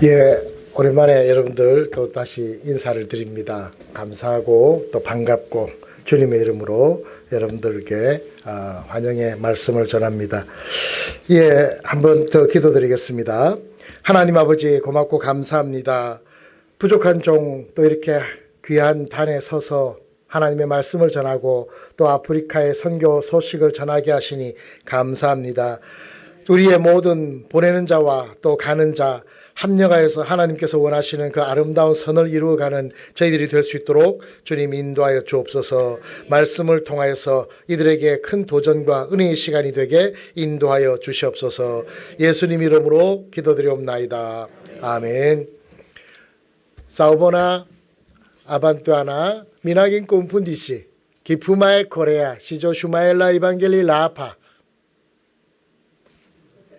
예, 오랜만에 여러분들 또 다시 인사를 드립니다. 감사하고 또 반갑고 주님의 이름으로 여러분들께 환영의 말씀을 전합니다. 예, 한번 더 기도드리겠습니다. 하나님 아버지 고맙고 감사합니다. 부족한 종 또 이렇게 귀한 단에 서서 하나님의 말씀을 전하고 또 아프리카의 선교 소식을 전하게 하시니 감사합니다. 우리의 모든 보내는 자와 또 가는 자 합력하여서 하나님께서 원하시는 그 아름다운 선을 이루어가는 저희들이 될 수 있도록 주님 인도하여 주옵소서. 말씀을 통하여서 이들에게 큰 도전과 은혜의 시간이 되게 인도하여 주시옵소서. 예수님 이름으로 기도드리옵나이다. 아멘. 사우보나 아반투아나 미나긴 꼼푼디시 기푸마의 코레아 시조 슈마엘라 이방겔리 라파.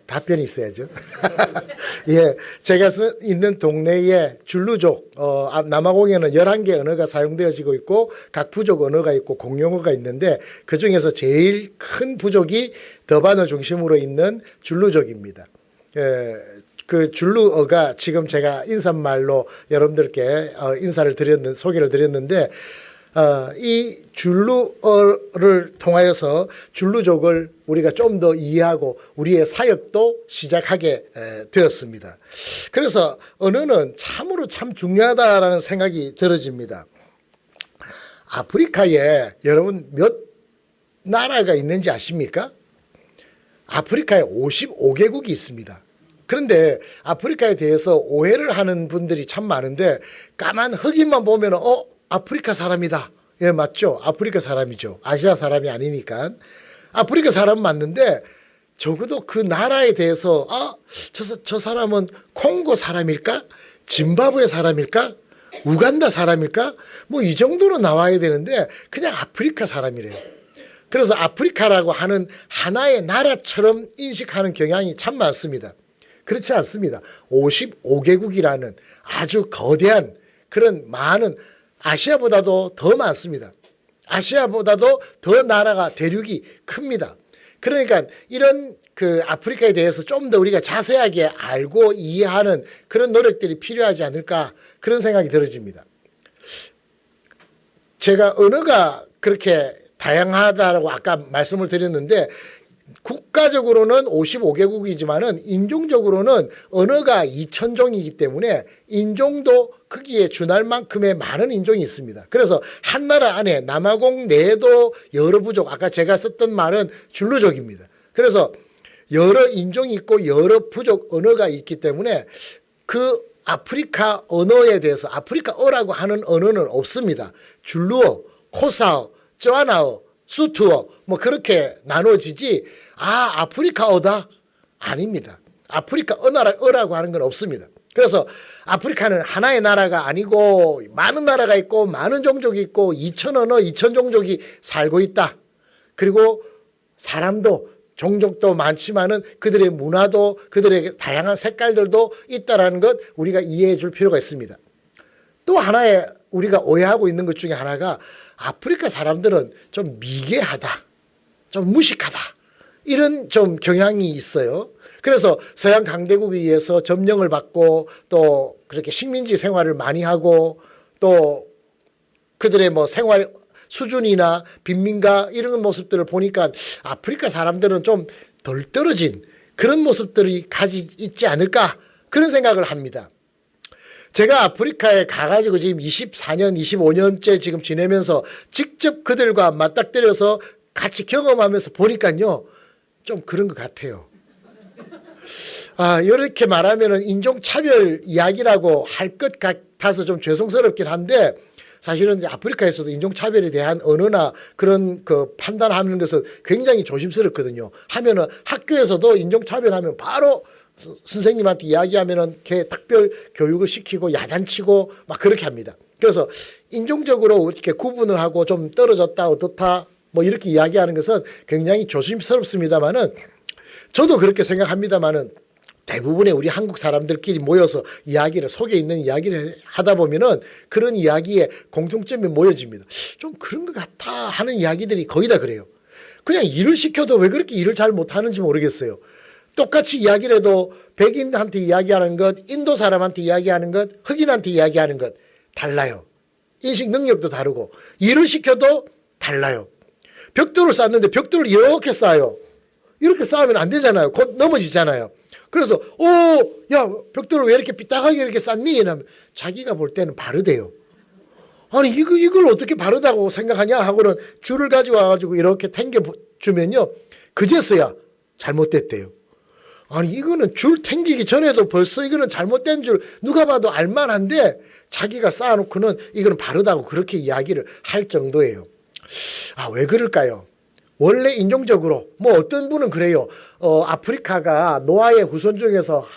답변이 있어야죠. 예, 제가 있는 동네에 줄루족, 남아공에는 11개 언어가 사용되어지고 있고 각 부족 언어가 있고 공용어가 있는데 그 중에서 제일 큰 부족이 더반을 중심으로 있는 줄루족입니다. 예, 그 줄루어가 지금 제가 인사말로 여러분들께 소개를 드렸는데 이 줄루어를 통하여서 줄루족을 우리가 좀 더 이해하고 우리의 사역도 시작하게 되었습니다. 그래서 언어는 참으로 참 중요하다라는 생각이 들어집니다. 아프리카에 여러분 몇 나라가 있는지 아십니까? 아프리카에 55개국이 있습니다. 그런데 아프리카에 대해서 오해를 하는 분들이 참 많은데 까만 흑인만 보면 아프리카 사람이다. 예, 맞죠? 아프리카 사람이죠. 아시아 사람이 아니니까. 아프리카 사람 맞는데 적어도 그 나라에 대해서 저 사람은 콩고 사람일까? 짐바브웨 사람일까? 우간다 사람일까? 뭐 이 정도로 나와야 되는데 그냥 아프리카 사람이래요. 그래서 아프리카라고 하는 하나의 나라처럼 인식하는 경향이 참 많습니다. 그렇지 않습니다. 55개국이라는 아주 거대한 그런 많은 아시아보다도 더 많습니다. 아시아보다도 더 나라가 대륙이 큽니다. 그러니까 이런 그 아프리카에 대해서 좀 더 우리가 자세하게 알고 이해하는 그런 노력들이 필요하지 않을까 그런 생각이 들어집니다. 제가 언어가 그렇게 다양하다고 아까 말씀을 드렸는데 국가적으로는 55개국이지만은 인종적으로는 언어가 2,000종이기 때문에 인종도 크기에 준할 만큼의 많은 인종이 있습니다. 그래서 한 나라 안에 남아공 내에도 여러 부족, 아까 제가 썼던 말은 줄루족입니다. 그래서 여러 인종이 있고 여러 부족 언어가 있기 때문에 그 아프리카 언어에 대해서 아프리카어라고 하는 언어는 없습니다. 줄루어, 코사어, 쩌아나어, 수투어 뭐 그렇게 나눠지지 아프리카어다? 아닙니다. 아프리카어라고 하는 건 없습니다. 그래서 아프리카는 하나의 나라가 아니고 많은 나라가 있고 많은 종족이 있고 2,000언어 2,000종족이 살고 있다. 그리고 사람도 종족도 많지만은 그들의 문화도 그들의 다양한 색깔들도 있다라는 것 우리가 이해해 줄 필요가 있습니다. 또 하나의 우리가 오해하고 있는 것 중에 하나가 아프리카 사람들은 좀 미개하다, 좀 무식하다 이런 좀 경향이 있어요. 그래서 서양 강대국에 의해서 점령을 받고 또 그렇게 식민지 생활을 많이 하고 또 그들의 뭐 생활 수준이나 빈민가 이런 모습들을 보니까 아프리카 사람들은 좀 덜 떨어진 그런 모습들이 있지 않을까 그런 생각을 합니다. 제가 아프리카에 가가지고 지금 24년, 25년째 지금 지내면서 직접 그들과 맞닥뜨려서 같이 경험하면서 보니까요, 좀 그런 것 같아요. 이렇게 말하면은 인종차별 이야기라고 할 것 같아서 좀 죄송스럽긴 한데, 사실은 아프리카에서도 인종차별에 대한 언어나 그런 그 판단하는 것은 굉장히 조심스럽거든요. 하면은 학교에서도 인종차별하면 바로 선생님한테 이야기하면은 걔 특별 교육을 시키고 야단치고 막 그렇게 합니다. 그래서 인종적으로 이렇게 구분을 하고 좀 떨어졌다 어떻다 뭐 이렇게 이야기하는 것은 굉장히 조심스럽습니다만은 저도 그렇게 생각합니다만은 대부분의 우리 한국 사람들끼리 모여서 이야기를 속에 있는 이야기를 하다 보면은 그런 이야기에 공통점이 모여집니다. 좀 그런 것 같아 하는 이야기들이 거의 다 그래요. 그냥 일을 시켜도 왜 그렇게 일을 잘 못하는지 모르겠어요. 똑같이 이야기를 해도 백인한테 이야기하는 것, 인도 사람한테 이야기하는 것, 흑인한테 이야기하는 것 달라요. 인식 능력도 다르고 일을 시켜도 달라요. 벽돌을 쌓는데 벽돌을 이렇게 쌓아요. 이렇게 쌓으면 안 되잖아요. 곧 넘어지잖아요. 그래서 야 벽돌을 왜 이렇게 삐딱하게 이렇게 쌓니? 이러면 자기가 볼 때는 바르대요. 아니 이걸 어떻게 바르다고 생각하냐 하고는 줄을 가지고 와가지고 이렇게 당겨주면요. 그제서야 잘못됐대요. 아니 이거는 줄 당기기 전에도 벌써 이거는 잘못된 줄 누가 봐도 알만한데 자기가 쌓아놓고는 이거는 바르다고 그렇게 이야기를 할 정도예요. 왜 그럴까요? 원래 인종적으로 뭐 어떤 분은 그래요. 아프리카가 노아의 후손 중에서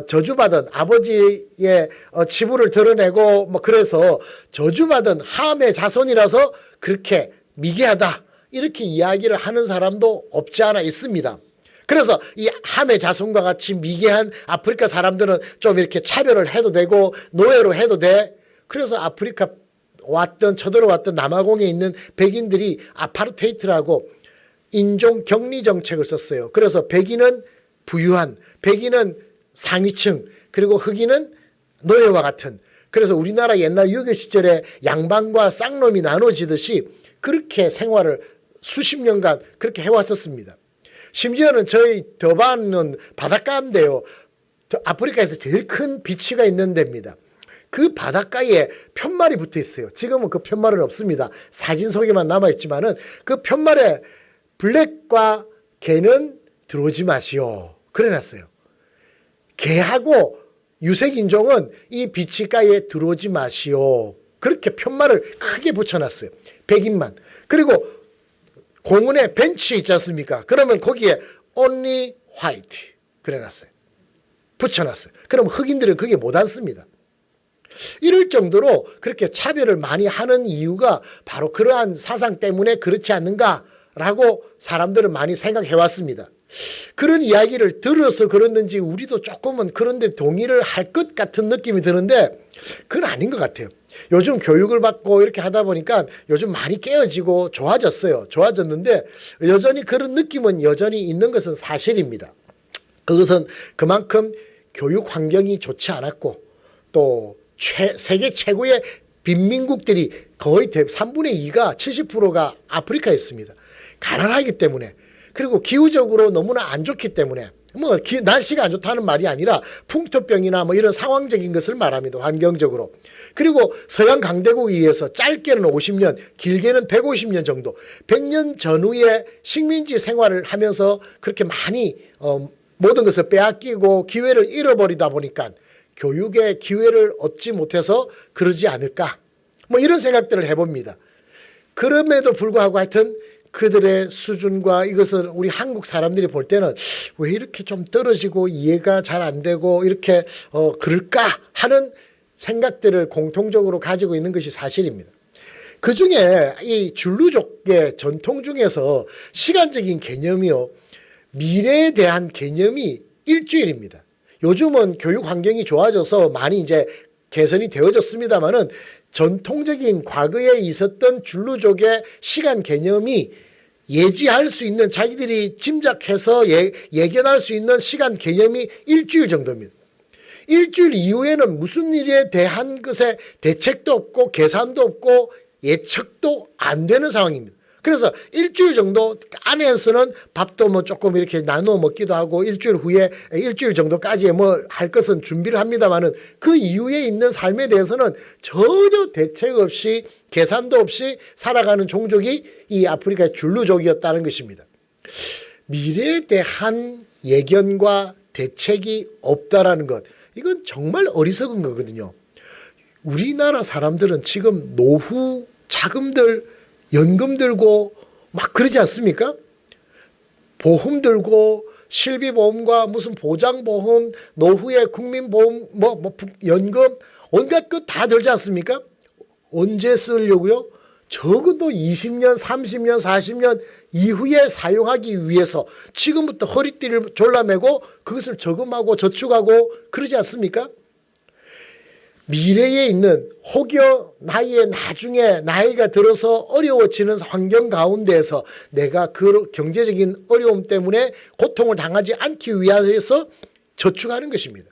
저주받은 아버지의 치부를 드러내고 뭐 그래서 저주받은 함의 자손이라서 그렇게 미개하다 이렇게 이야기를 하는 사람도 없지 않아 있습니다. 그래서 이 함의 자손과 같이 미개한 아프리카 사람들은 좀 이렇게 차별을 해도 되고 노예로 해도 돼. 그래서 아프리카 쳐들어왔던 남아공에 있는 백인들이 아파르테이트라고 인종 격리 정책을 썼어요. 그래서 백인은 부유한, 백인은 상위층, 그리고 흑인은 노예와 같은. 그래서 우리나라 옛날 유교 시절에 양반과 쌍놈이 나눠지듯이 그렇게 생활을 수십 년간 그렇게 해왔었습니다. 심지어는 저희 더반은 바닷가인데요. 아프리카에서 제일 큰 비치가 있는 데입니다. 그 바닷가에 편말이 붙어 있어요. 지금은 그 편말은 없습니다. 사진 속에만 남아있지만은 그 편말에 블랙과 개는 들어오지 마시오. 그래놨어요. 개하고 유색인종은 이 비치가에 들어오지 마시오. 그렇게 편말을 크게 붙여놨어요. 백인만. 그리고 공원에 벤치 있지 않습니까? 그러면 거기에 only white 그래놨어요. 붙여놨어요. 그럼 흑인들은 그게 못 앉습니다. 이럴 정도로 그렇게 차별을 많이 하는 이유가 바로 그러한 사상 때문에 그렇지 않는가라고 사람들은 많이 생각해 왔습니다. 그런 이야기를 들어서 그랬는지 우리도 조금은 그런데 동의를 할 것 같은 느낌이 드는데 그건 아닌 것 같아요. 요즘 교육을 받고 이렇게 하다 보니까 요즘 많이 깨어지고 좋아졌어요. 좋아졌는데 여전히 그런 느낌은 여전히 있는 것은 사실입니다. 그것은 그만큼 교육 환경이 좋지 않았고 또 세계 최고의 빈민국들이 거의 3분의 2가 70%가 아프리카에 있습니다. 가난하기 때문에 그리고 기후적으로 너무나 안 좋기 때문에 뭐 날씨가 안 좋다는 말이 아니라 풍토병이나 뭐 이런 상황적인 것을 말합니다. 환경적으로. 그리고 서양 강대국에 의해서 짧게는 50년, 길게는 150년 정도 100년 전후에 식민지 생활을 하면서 그렇게 많이 모든 것을 빼앗기고 기회를 잃어버리다 보니까 교육의 기회를 얻지 못해서 그러지 않을까 뭐 이런 생각들을 해봅니다. 그럼에도 불구하고 하여튼 그들의 수준과 이것을 우리 한국 사람들이 볼 때는 왜 이렇게 좀 떨어지고 이해가 잘 안 되고 이렇게 그럴까 하는 생각들을 공통적으로 가지고 있는 것이 사실입니다. 그중에 이 줄루족의 전통 중에서 시간적인 개념이요. 미래에 대한 개념이 일주일입니다. 요즘은 교육 환경이 좋아져서 많이 이제 개선이 되어졌습니다만은 전통적인 과거에 있었던 줄루족의 시간 개념이 예지할 수 있는 자기들이 짐작해서 예견할 수 있는 시간 개념이 일주일 정도입니다. 일주일 이후에는 무슨 일에 대한 것에 대책도 없고 계산도 없고 예측도 안 되는 상황입니다. 그래서 일주일 정도 안에서는 밥도 뭐 조금 이렇게 나누어 먹기도 하고 일주일 후에 일주일 정도까지 뭐 할 것은 준비를 합니다만은 그 이후에 있는 삶에 대해서는 전혀 대책 없이 계산도 없이 살아가는 종족이 이 아프리카의 줄루족이었다는 것입니다. 미래에 대한 예견과 대책이 없다라는 것, 이건 정말 어리석은 거거든요. 우리나라 사람들은 지금 노후 자금들 연금 들고 막 그러지 않습니까? 보험 들고 실비보험과 무슨 보장보험, 노후의 국민보험, 연금 온갖 것 다 들지 않습니까? 언제 쓰려고요? 적어도 20년, 30년, 40년 이후에 사용하기 위해서 지금부터 허리띠를 졸라매고 그것을 저금하고 저축하고 그러지 않습니까? 미래에 있는 혹여 나중에 나이가 들어서 어려워지는 환경 가운데에서 내가 그 경제적인 어려움 때문에 고통을 당하지 않기 위해서 저축하는 것입니다.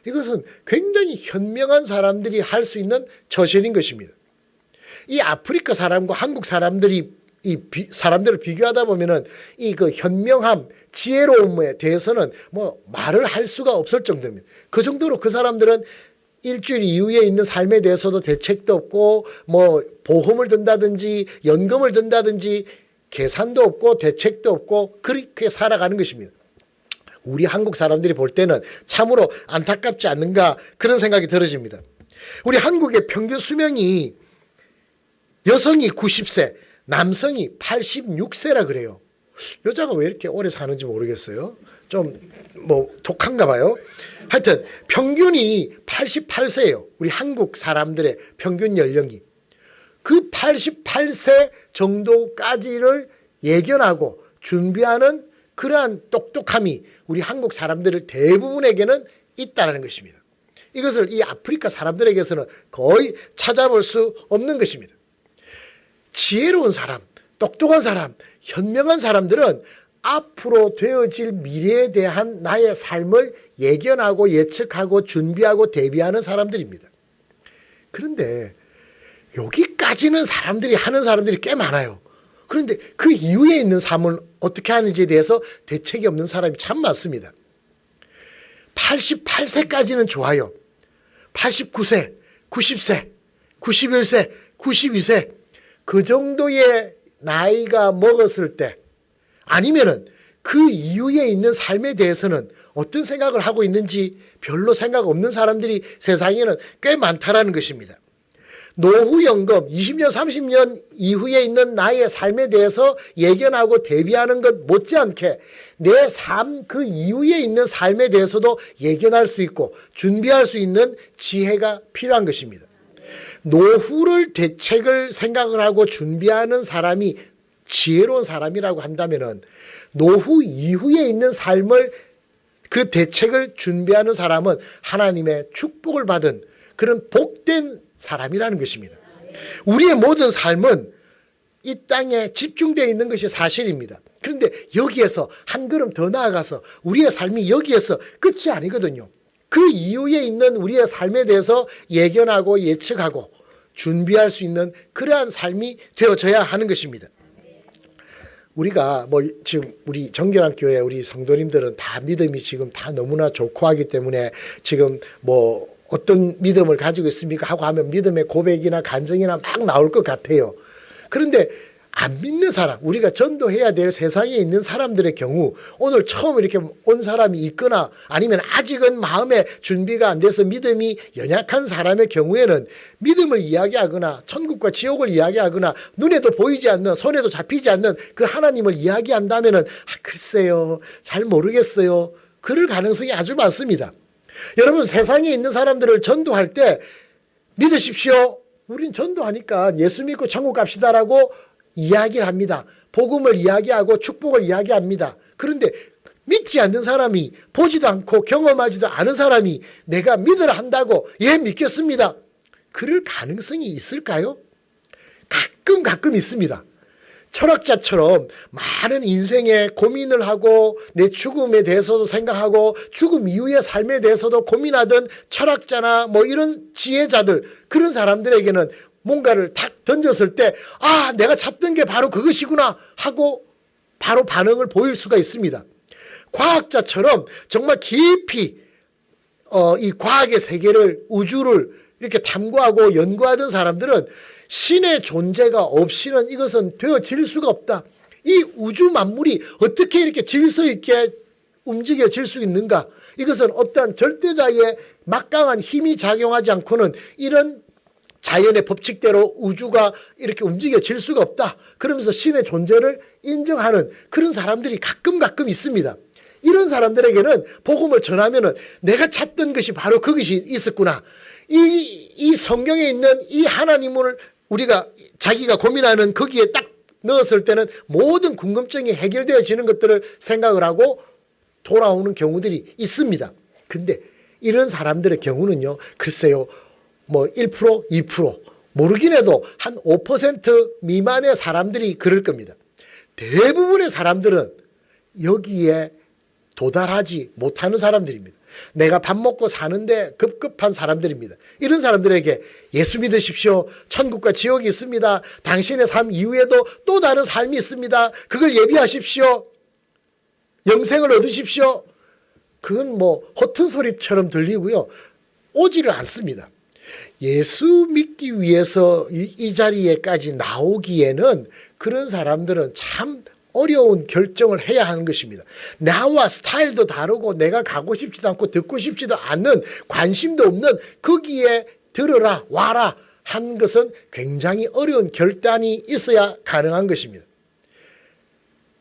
이것은 굉장히 현명한 사람들이 할 수 있는 처신인 것입니다. 이 아프리카 사람과 한국 사람들이 사람들을 비교하다 보면은 이 그 현명함, 지혜로움에 대해서는 뭐 말을 할 수가 없을 정도입니다. 그 정도로 그 사람들은 일주일 이후에 있는 삶에 대해서도 대책도 없고 뭐 보험을 든다든지 연금을 든다든지 계산도 없고 대책도 없고 그렇게 살아가는 것입니다. 우리 한국 사람들이 볼 때는 참으로 안타깝지 않는가 그런 생각이 들어집니다. 우리 한국의 평균 수명이 여성이 90세, 남성이 86세라 그래요. 여자가 왜 이렇게 오래 사는지 모르겠어요. 좀 뭐 독한가 봐요. 하여튼 평균이 88세예요. 우리 한국 사람들의 평균 연령이. 그 88세 정도까지를 예견하고 준비하는 그러한 똑똑함이 우리 한국 사람들 대부분에게는 있다는 것입니다. 이것을 이 아프리카 사람들에게서는 거의 찾아볼 수 없는 것입니다. 지혜로운 사람, 똑똑한 사람, 현명한 사람들은 앞으로 되어질 미래에 대한 나의 삶을 예견하고 예측하고 준비하고 대비하는 사람들입니다. 그런데 여기까지는 사람들이 하는 사람들이 꽤 많아요. 그런데 그 이후에 있는 삶을 어떻게 하는지에 대해서 대책이 없는 사람이 참 많습니다. 88세까지는 좋아요. 89세, 90세, 91세, 92세 그 정도의 나이가 먹었을 때 아니면은 그 이후에 있는 삶에 대해서는 어떤 생각을 하고 있는지 별로 생각 없는 사람들이 세상에는 꽤 많다라는 것입니다. 노후연금 20년 30년 이후에 있는 나의 삶에 대해서 예견하고 대비하는 것 못지않게 내 삶 그 이후에 있는 삶에 대해서도 예견할 수 있고 준비할 수 있는 지혜가 필요한 것입니다. 노후를 대책을 생각을 하고 준비하는 사람이 지혜로운 사람이라고 한다면은 노후 이후에 있는 삶을 그 대책을 준비하는 사람은 하나님의 축복을 받은 그런 복된 사람이라는 것입니다. 우리의 모든 삶은 이 땅에 집중되어 있는 것이 사실입니다. 그런데 여기에서 한 걸음 더 나아가서 우리의 삶이 여기에서 끝이 아니거든요. 그 이후에 있는 우리의 삶에 대해서 예견하고 예측하고 준비할 수 있는 그러한 삶이 되어져야 하는 것입니다. 우리가 뭐 지금 우리 정결한 교회 우리 성도님들은 다 믿음이 지금 다 너무나 좋고 하기 때문에 지금 뭐 어떤 믿음을 가지고 있습니까 하고 하면 믿음의 고백이나 간증이나 막 나올 것 같아요. 그런데 안 믿는 사람, 우리가 전도해야 될 세상에 있는 사람들의 경우 오늘 처음 이렇게 온 사람이 있거나 아니면 아직은 마음의 준비가 안 돼서 믿음이 연약한 사람의 경우에는 믿음을 이야기하거나 천국과 지옥을 이야기하거나 눈에도 보이지 않는 손에도 잡히지 않는 그 하나님을 이야기한다면은 글쎄요 잘 모르겠어요 그럴 가능성이 아주 많습니다. 여러분 세상에 있는 사람들을 전도할 때 믿으십시오. 우린 전도하니까 예수 믿고 천국 갑시다라고 이야기를 합니다. 복음을 이야기하고 축복을 이야기합니다. 그런데 믿지 않는 사람이 보지도 않고 경험하지도 않은 사람이 내가 믿으라 한다고 예 믿겠습니다. 그럴 가능성이 있을까요? 가끔 있습니다. 철학자처럼 많은 인생에 고민을 하고 내 죽음에 대해서도 생각하고 죽음 이후의 삶에 대해서도 고민하던 철학자나 뭐 이런 지혜자들 그런 사람들에게는 뭔가를 탁 던졌을 때 아 내가 찾던 게 바로 그것이구나 하고 바로 반응을 보일 수가 있습니다. 과학자처럼 정말 깊이 이 과학의 세계를 우주를 이렇게 탐구하고 연구하던 사람들은 신의 존재가 없이는 이것은 되어질 수가 없다. 이 우주 만물이 어떻게 이렇게 질서 있게 움직여질 수 있는가. 이것은 어떠한 절대자의 막강한 힘이 작용하지 않고는 이런 자연의 법칙대로 우주가 이렇게 움직여질 수가 없다. 그러면서 신의 존재를 인정하는 그런 사람들이 가끔 있습니다. 이런 사람들에게는 복음을 전하면은 내가 찾던 것이 바로 그것이 있었구나. 이 성경에 있는 이 하나님을 우리가 자기가 고민하는 거기에 딱 넣었을 때는 모든 궁금증이 해결되어지는 것들을 생각을 하고 돌아오는 경우들이 있습니다. 근데 이런 사람들의 경우는요, 글쎄요, 뭐 1%, 2% 모르긴 해도 한 5% 미만의 사람들이 그럴 겁니다. 대부분의 사람들은 여기에 도달하지 못하는 사람들입니다. 내가 밥 먹고 사는데 급급한 사람들입니다. 이런 사람들에게 예수 믿으십시오. 천국과 지옥이 있습니다. 당신의 삶 이후에도 또 다른 삶이 있습니다. 그걸 예비하십시오. 영생을 얻으십시오. 그건 뭐 허튼 소리처럼 들리고요. 오지를 않습니다. 예수 믿기 위해서 이 자리에까지 나오기에는 그런 사람들은 참 어려운 결정을 해야 하는 것입니다. 나와 스타일도 다르고 내가 가고 싶지도 않고 듣고 싶지도 않는, 관심도 없는 거기에 들어라 와라 한 것은 굉장히 어려운 결단이 있어야 가능한 것입니다.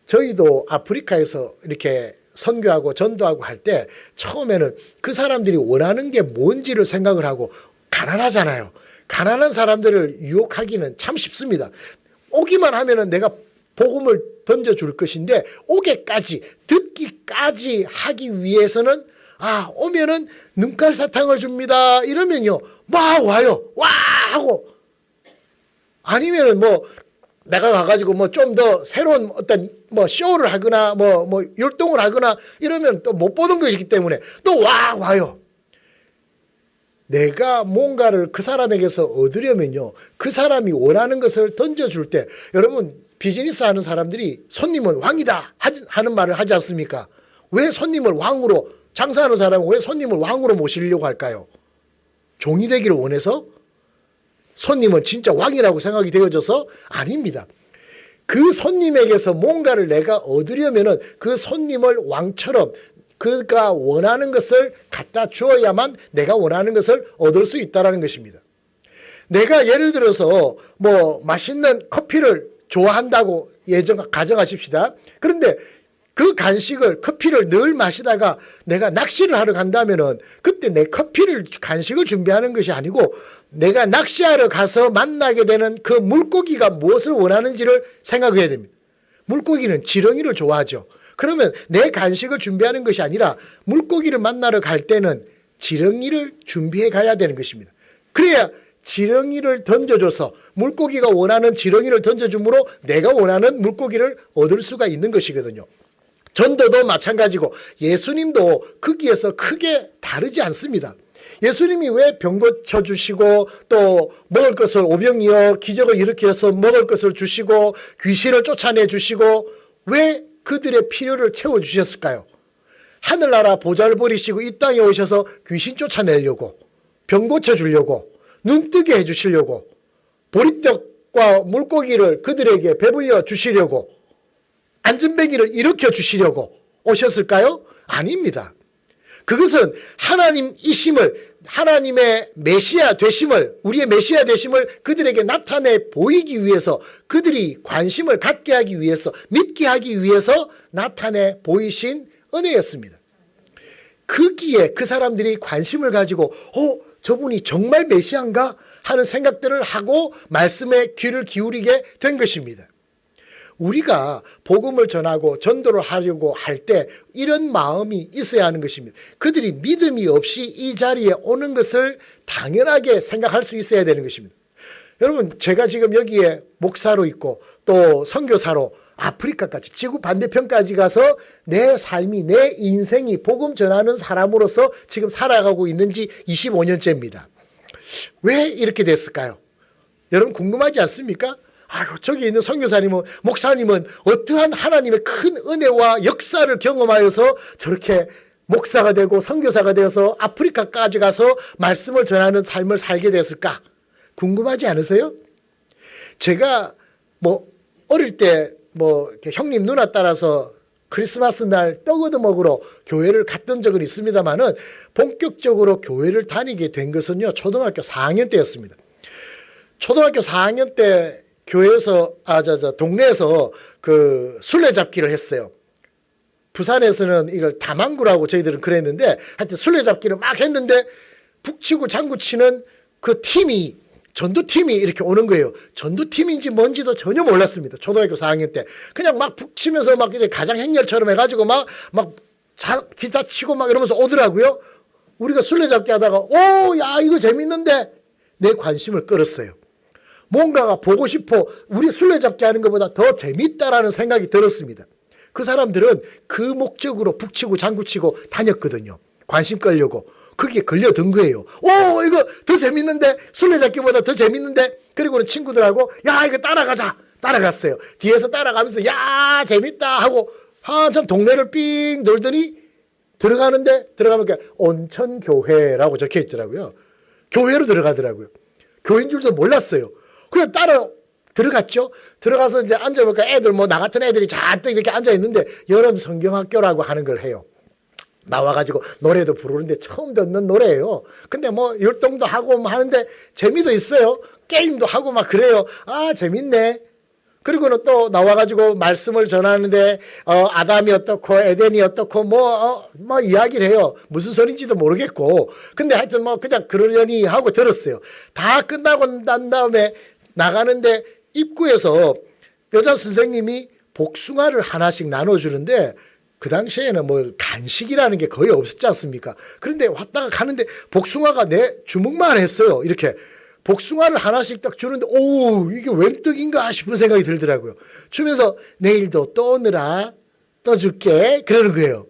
저희도 아프리카에서 이렇게 선교하고 전도하고 할 때 처음에는 그 사람들이 원하는 게 뭔지를 생각을 하고, 가난하잖아요. 가난한 사람들을 유혹하기는 참 쉽습니다. 오기만 하면은 내가 복음을 던져줄 것인데, 오게까지 듣기까지 하기 위해서는 오면은 눈깔 사탕을 줍니다 이러면요 막 와요. 와 하고, 아니면은 뭐 내가 가가지고 뭐 좀 더 새로운 어떤 뭐 쇼를 하거나 뭐 율동을 하거나 이러면 또 못 보는 것이기 때문에 또 와요. 내가 뭔가를 그 사람에게서 얻으려면요, 그 사람이 원하는 것을 던져줄 때, 여러분 비즈니스 하는 사람들이 손님은 왕이다 하는 말을 하지 않습니까? 왜 손님을 왕으로, 장사하는 사람은 왜 손님을 왕으로 모시려고 할까요? 종이 되기를 원해서? 손님은 진짜 왕이라고 생각이 되어져서? 아닙니다. 그 손님에게서 뭔가를 내가 얻으려면은 그 손님을 왕처럼 그가 원하는 것을 갖다 주어야만 내가 원하는 것을 얻을 수 있다는 것입니다. 내가 예를 들어서 뭐 맛있는 커피를 좋아한다고 가정하십시다. 그런데 그 간식을, 커피를 늘 마시다가 내가 낚시를 하러 간다면은 그때 내 커피를, 간식을 준비하는 것이 아니고 내가 낚시하러 가서 만나게 되는 그 물고기가 무엇을 원하는지를 생각해야 됩니다. 물고기는 지렁이를 좋아하죠. 그러면 내 간식을 준비하는 것이 아니라 물고기를 만나러 갈 때는 지렁이를 준비해 가야 되는 것입니다. 그래야 지렁이를 던져줘서 물고기가 원하는 지렁이를 던져줌으로 내가 원하는 물고기를 얻을 수가 있는 것이거든요. 전도도 마찬가지고 예수님도 거기에서 크게 다르지 않습니다. 예수님이 왜 병 고쳐주시고 또 먹을 것을, 오병이어 기적을 일으켜서 먹을 것을 주시고 귀신을 쫓아내 주시고 왜 그들의 필요를 채워주셨을까요? 하늘나라 보좌를 버리시고 이 땅에 오셔서 귀신 쫓아내려고, 병 고쳐주려고, 눈 뜨게 해주시려고, 보리떡과 물고기를 그들에게 배불려 주시려고, 안전뱅이를 일으켜 주시려고 오셨을까요? 아닙니다. 그것은 하나님이심을, 하나님의 메시아 되심을, 우리의 메시아 되심을 그들에게 나타내 보이기 위해서, 그들이 관심을 갖게 하기 위해서, 믿게 하기 위해서 나타내 보이신 은혜였습니다. 거기에 그 사람들이 관심을 가지고 저분이 정말 메시아인가 하는 생각들을 하고 말씀에 귀를 기울이게 된 것입니다. 우리가 복음을 전하고 전도를 하려고 할 때 이런 마음이 있어야 하는 것입니다. 그들이 믿음이 없이 이 자리에 오는 것을 당연하게 생각할 수 있어야 되는 것입니다. 여러분, 제가 지금 여기에 목사로 있고 또 선교사로 아프리카까지, 지구 반대편까지 가서 내 삶이, 내 인생이 복음 전하는 사람으로서 지금 살아가고 있는 지 25년째입니다. 왜 이렇게 됐을까요? 여러분 궁금하지 않습니까? 저기 있는 선교사님은, 목사님은 어떠한 하나님의 큰 은혜와 역사를 경험하여서 저렇게 목사가 되고 선교사가 되어서 아프리카까지 가서 말씀을 전하는 삶을 살게 됐을까? 궁금하지 않으세요? 제가 뭐 어릴 때 뭐 형님 누나 따라서 크리스마스 날 떡 얻어 먹으러 교회를 갔던 적은 있습니다만은 본격적으로 교회를 다니게 된 것은요, 초등학교 4학년 때였습니다. 초등학교 4학년 때 교회에서, 동네에서 그 술래잡기를 했어요. 부산에서는 이걸 다망구라고 저희들은 그랬는데, 하여튼 술래잡기를 막 했는데 북치고 장구치는 그 팀이, 전도팀이 이렇게 오는 거예요. 전도팀인지 뭔지도 전혀 몰랐습니다. 초등학교 4학년 때. 그냥 막 북치면서 막 이렇게 가장행렬처럼 해가지고 막 기타 치고 막 이러면서 오더라고요. 우리가 술래잡기 하다가, 야, 이거 재밌는데, 내 관심을 끌었어요. 뭔가가 보고 싶어, 우리 술래잡기 하는 것보다 더 재밌다라는 생각이 들었습니다. 그 사람들은 그 목적으로 북치고 장구치고 다녔거든요. 관심 끌려고. 그게 걸려든 거예요. 오, 이거 더 재밌는데? 술래잡기보다 더 재밌는데? 그리고는 친구들하고 야, 이거 따라가자. 따라갔어요. 뒤에서 따라가면서 야, 재밌다 하고 한참 동네를 삥 돌더니 들어가면 온천교회라고 적혀 있더라고요. 교회로 들어가더라고요. 교회인 줄도 몰랐어요. 그냥 따라 들어갔죠. 들어가서 이제 앉아보니까 애들 나 같은 애들이 잔뜩 이렇게 앉아 있는데 여름 성경학교라고 하는 걸 해요. 나와가지고 노래도 부르는데 처음 듣는 노래예요. 근데 율동도 하고 하는데 재미도 있어요. 게임도 하고 막 그래요. 아, 재밌네. 그리고는 또 나와가지고 말씀을 전하는데 아담이 어떻고 에덴이 어떻고 이야기를 해요. 무슨 소리인지도 모르겠고. 근데 하여튼 그냥 그러려니 하고 들었어요. 다 끝나고 난 다음에 나가는데 입구에서 여자 선생님이 복숭아를 하나씩 나눠주는데 그 당시에는 간식이라는 게 거의 없었지 않습니까? 그런데 왔다가 가는데 복숭아가 내 주먹만 했어요. 이렇게. 복숭아를 하나씩 딱 주는데 오, 이게 웬 떡인가 싶은 생각이 들더라고요. 주면서 내일도 또 오느라 또 줄게 그러는 거예요.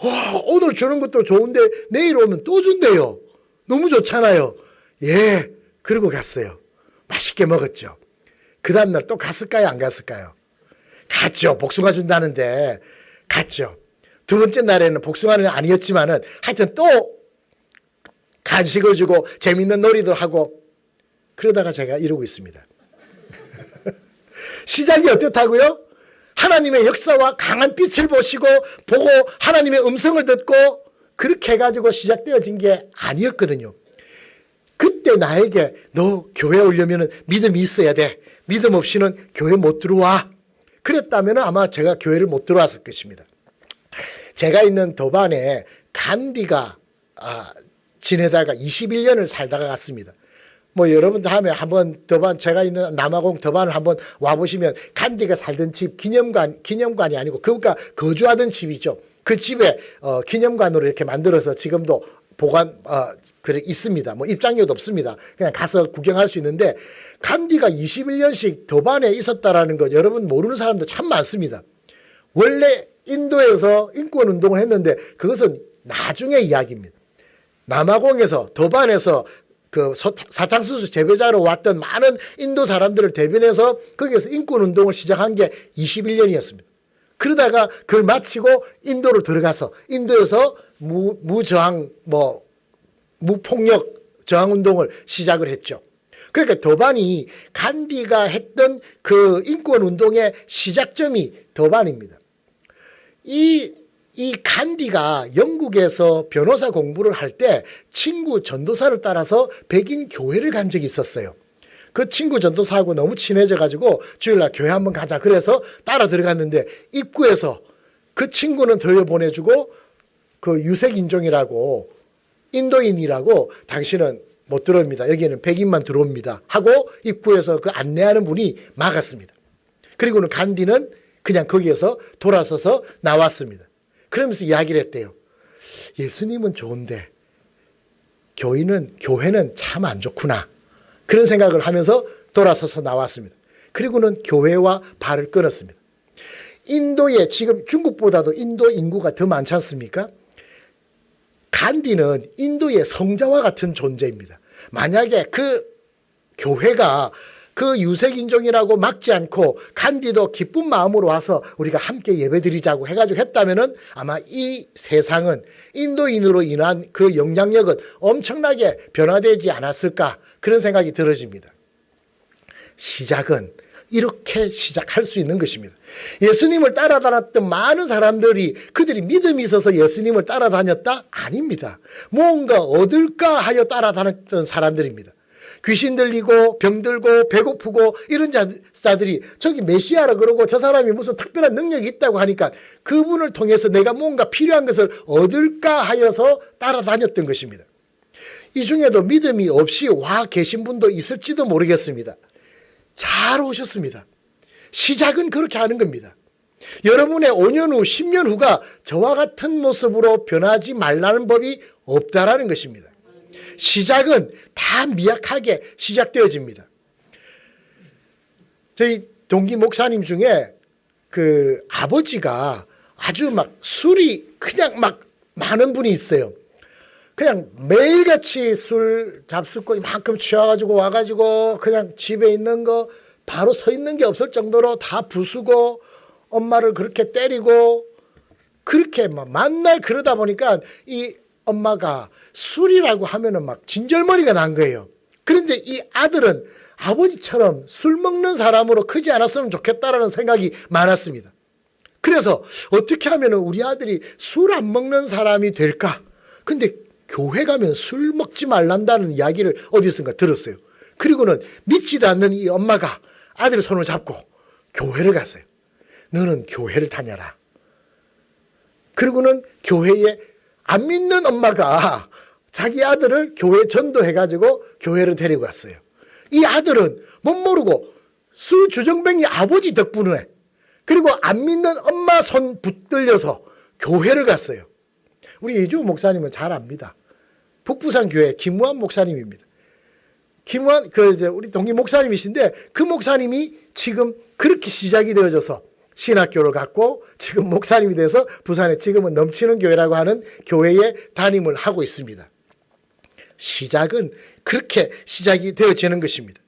와, 오늘 주는 것도 좋은데 내일 오면 또 준대요. 너무 좋잖아요. 예, 그러고 갔어요. 맛있게 먹었죠. 그 다음날 또 갔을까요? 안 갔을까요? 갔죠. 복숭아 준다는데 갔죠. 두 번째 날에는 복숭아는 아니었지만은 하여튼 또 간식을 주고 재밌는 놀이도 하고 그러다가 제가 이러고 있습니다. 시작이 어떻다고요? 하나님의 역사와 강한 빛을 보고 하나님의 음성을 듣고 그렇게 해가지고 시작되어진 게 아니었거든요. 그때 나에게 너 교회 오려면 믿음이 있어야 돼. 믿음 없이는 교회 못 들어와. 그랬다면 아마 제가 교회를 못 들어왔을 것입니다. 제가 있는 더반에 간디가 지내다가 21년을 살다가 갔습니다. 여러분 다음에 한번 더반 제가 있는 남아공 더반을 한번 와보시면 간디가 살던 집 기념관이 아니고 그가 거주하던 집이죠. 그 집에 기념관으로 이렇게 만들어서 지금도 있습니다. 입장료도 없습니다. 그냥 가서 구경할 수 있는데 간디가 21년씩 더반에 있었다라는 것 여러분 모르는 사람도 참 많습니다. 원래 인도에서 인권운동을 했는데 그것은 나중의 이야기입니다. 남아공에서 더반에서 그 사탕수수 재배자로 왔던 많은 인도 사람들을 대변해서 거기에서 인권운동을 시작한 게 21년이었습니다. 그러다가 그걸 마치고 인도로 들어가서 인도에서 무저항 무폭력 저항운동을 시작을 했죠. 그러니까 더반이 간디가 했던 그 인권운동의 시작점이 더반입니다. 이 간디가 영국에서 변호사 공부를 할 때 친구 전도사를 따라서 백인 교회를 간 적이 있었어요. 그 친구 전도사하고 너무 친해져 가지고 주일날 교회 한번 가자 그래서 따라 들어갔는데 입구에서 그 친구는 들여보내주고 그 유색인종이라고 인도인이라고 당신은 못 들어옵니다. 여기에는 백인만 들어옵니다 하고 입구에서 그 안내하는 분이 막았습니다. 그리고는 간디는 그냥 거기에서 돌아서서 나왔습니다. 그러면서 이야기를 했대요. 예수님은 좋은데 교회는 참 안 좋구나. 그런 생각을 하면서 돌아서서 나왔습니다. 그리고는 교회와 발을 끊었습니다. 인도에 지금 중국보다도 인도 인구가 더 많지 않습니까? 간디는 인도의 성자와 같은 존재입니다. 만약에 그 교회가 그 유색인종이라고 막지 않고 간디도 기쁜 마음으로 와서 우리가 함께 예배드리자고 해가지고 했다면은 아마 이 세상은 인도인으로 인한 그 영향력은 엄청나게 변화되지 않았을까 그런 생각이 들어집니다. 시작은 이렇게 시작할 수 있는 것입니다. 예수님을 따라다녔던 많은 사람들이 그들이 믿음이 있어서 예수님을 따라다녔다? 아닙니다. 뭔가 얻을까 하여 따라다녔던 사람들입니다. 귀신 들리고 병들고 배고프고 이런 자들이 저기 메시아라 그러고 저 사람이 무슨 특별한 능력이 있다고 하니까 그분을 통해서 내가 뭔가 필요한 것을 얻을까 하여서 따라다녔던 것입니다. 이 중에도 믿음이 없이 와 계신 분도 있을지도 모르겠습니다. 잘 오셨습니다. 시작은 그렇게 하는 겁니다. 여러분의 5년 후 10년 후가 저와 같은 모습으로 변하지 말라는 법이 없다라는 것입니다. 시작은 다 미약하게 시작되어집니다. 저희 동기 목사님 중에 그 아버지가 아주 막 술이 그냥 막 많은 분이 있어요. 그냥 매일같이 술 잡숫고 이만큼 취해가지고 와가지고 그냥 집에 있는 거 바로 서 있는 게 없을 정도로 다 부수고 엄마를 그렇게 때리고 그렇게 막 만날 그러다 보니까 이 엄마가 술이라고 하면은 막 진절머리가 난 거예요. 그런데 이 아들은 아버지처럼 술 먹는 사람으로 크지 않았으면 좋겠다라는 생각이 많았습니다. 그래서 어떻게 하면 우리 아들이 술 안 먹는 사람이 될까? 근데 교회 가면 술 먹지 말란다는 이야기를 어디선가 들었어요. 그리고는 믿지도 않는 이 엄마가 아들의 손을 잡고 교회를 갔어요. 너는 교회를 다녀라. 그리고는 교회에 안 믿는 엄마가 자기 아들을 교회 전도해가지고 교회를 데리고 갔어요. 이 아들은 못 모르고 술 주정뱅이 아버지 덕분에 그리고 안 믿는 엄마 손 붙들려서 교회를 갔어요. 우리 이주 목사님은 잘 압니다. 북부산 교회 김우한 목사님입니다. 김우한 우리 동기 목사님이신데 그 목사님이 지금 그렇게 시작이 되어져서 신학교를 갖고 지금 목사님이 돼서 부산에 지금은 넘치는 교회라고 하는 교회에 담임을 하고 있습니다. 시작은 그렇게 시작이 되어지는 것입니다.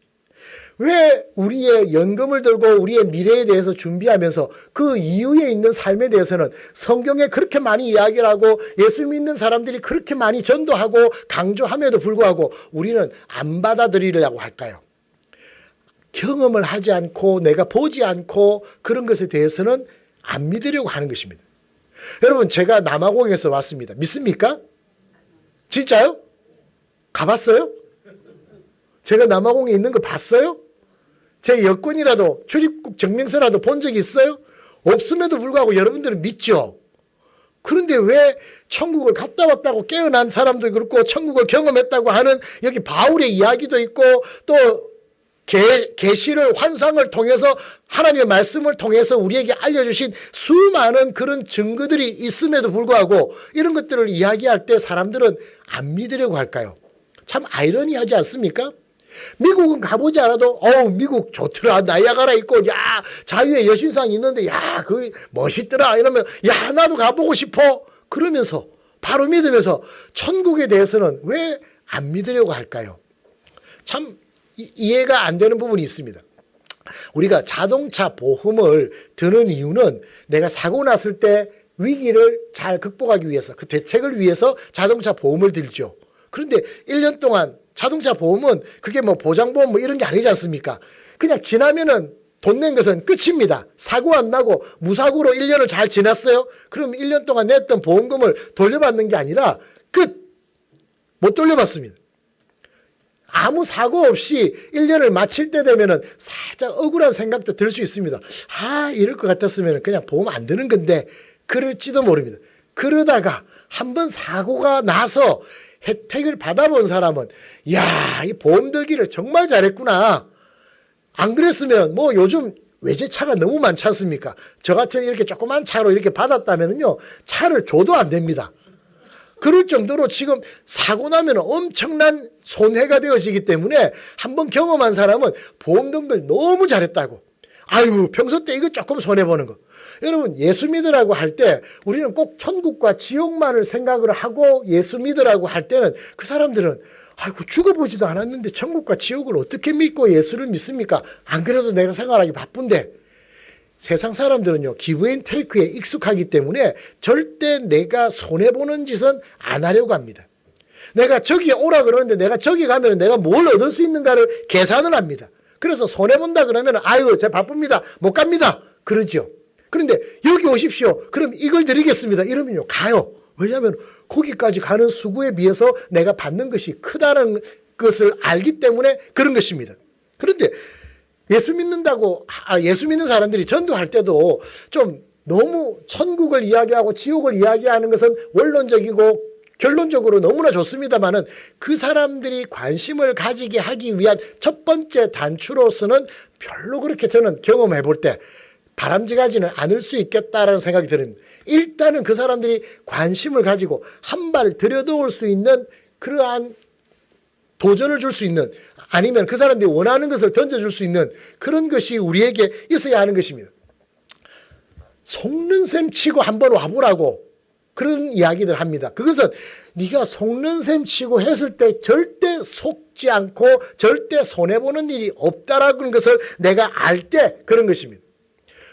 왜 우리의 연금을 들고 우리의 미래에 대해서 준비하면서 그 이후에 있는 삶에 대해서는 성경에 그렇게 많이 이야기를 하고 예수 믿는 사람들이 그렇게 많이 전도하고 강조함에도 불구하고 우리는 안 받아들이려고 할까요? 경험을 하지 않고 내가 보지 않고 그런 것에 대해서는 안 믿으려고 하는 것입니다. 여러분, 제가 남아공에서 왔습니다. 믿습니까? 진짜요? 가봤어요? 제가 남아공에 있는 거 봤어요? 제 여권이라도 출입국 증명서라도 본 적이 있어요? 없음에도 불구하고 여러분들은 믿죠? 그런데 왜 천국을 갔다 왔다고 깨어난 사람도 그렇고 천국을 경험했다고 하는 여기 바울의 이야기도 있고 또 계시를 환상을 통해서 하나님의 말씀을 통해서 우리에게 알려주신 수많은 그런 증거들이 있음에도 불구하고 이런 것들을 이야기할 때 사람들은 안 믿으려고 할까요? 참 아이러니하지 않습니까? 미국은 가보지 않아도 미국 좋더라, 나이아가라 있고 야 자유의 여신상 있는데 야 그거 멋있더라 이러면 야 나도 가보고 싶어 그러면서 바로 믿으면서 천국에 대해서는 왜 안 믿으려고 할까요? 참 이해가 안 되는 부분이 있습니다. 우리가 자동차 보험을 드는 이유는 내가 사고 났을 때 위기를 잘 극복하기 위해서 그 대책을 위해서 자동차 보험을 들죠. 그런데 1년 동안 자동차 보험은 그게 뭐 보장보험 뭐 이런 게 아니지 않습니까? 그냥 지나면은 돈 낸 것은 끝입니다. 사고 안 나고 무사고로 1년을 잘 지났어요? 그럼 1년 동안 냈던 보험금을 돌려받는 게 아니라 끝! 못 돌려받습니다. 아무 사고 없이 1년을 마칠 때 되면은 살짝 억울한 생각도 들 수 있습니다. 이럴 것 같았으면 그냥 보험 안 드는 건데 그럴지도 모릅니다. 그러다가 한번 사고가 나서 혜택을 받아본 사람은 야, 이 보험 들기를 정말 잘했구나. 안 그랬으면 뭐 요즘 외제차가 너무 많지 않습니까? 저 같은 이렇게 조그만 차로 이렇게 받았다면요 차를 줘도 안 됩니다. 그럴 정도로 지금 사고 나면 엄청난 손해가 되어지기 때문에 한번 경험한 사람은 보험 등록을 너무 잘했다고. 아유, 평소 때 이거 조금 손해보는 거. 여러분, 예수 믿으라고 할 때 우리는 꼭 천국과 지옥만을 생각을 하고 예수 믿으라고 할 때는 그 사람들은 아이고 죽어보지도 않았는데 천국과 지옥을 어떻게 믿고 예수를 믿습니까? 안 그래도 내가 생활하기 바쁜데. 세상 사람들은요 기브 앤 테이크에 익숙하기 때문에 절대 내가 손해보는 짓은 안 하려고 합니다. 내가 저기 오라 그러는데 내가 저기 가면 내가 뭘 얻을 수 있는가를 계산을 합니다. 그래서 손해본다 그러면 아유 제가 바쁩니다 못 갑니다 그러죠. 그런데 여기 오십시오 그럼 이걸 드리겠습니다 이러면요 가요. 왜냐하면 거기까지 가는 수고에 비해서 내가 받는 것이 크다는 것을 알기 때문에 그런 것입니다. 그런데 예수 믿는 사람들이 전도할 때도 좀 너무 천국을 이야기하고 지옥을 이야기하는 것은 원론적이고 결론적으로 너무나 좋습니다만은 그 사람들이 관심을 가지게 하기 위한 첫 번째 단추로서는 별로 그렇게 저는 경험해 볼 때 바람직하지는 않을 수 있겠다라는 생각이 듭니다. 일단은 그 사람들이 관심을 가지고 한 발 들여놓을 수 있는 그러한 도전을 줄 수 있는 아니면 그 사람들이 원하는 것을 던져줄 수 있는 그런 것이 우리에게 있어야 하는 것입니다. 속는 셈 치고 한번 와보라고 그런 이야기들 합니다. 그것은 네가 속는 셈 치고 했을 때 절대 속지 않고 절대 손해보는 일이 없다라는 것을 내가 알 때 그런 것입니다.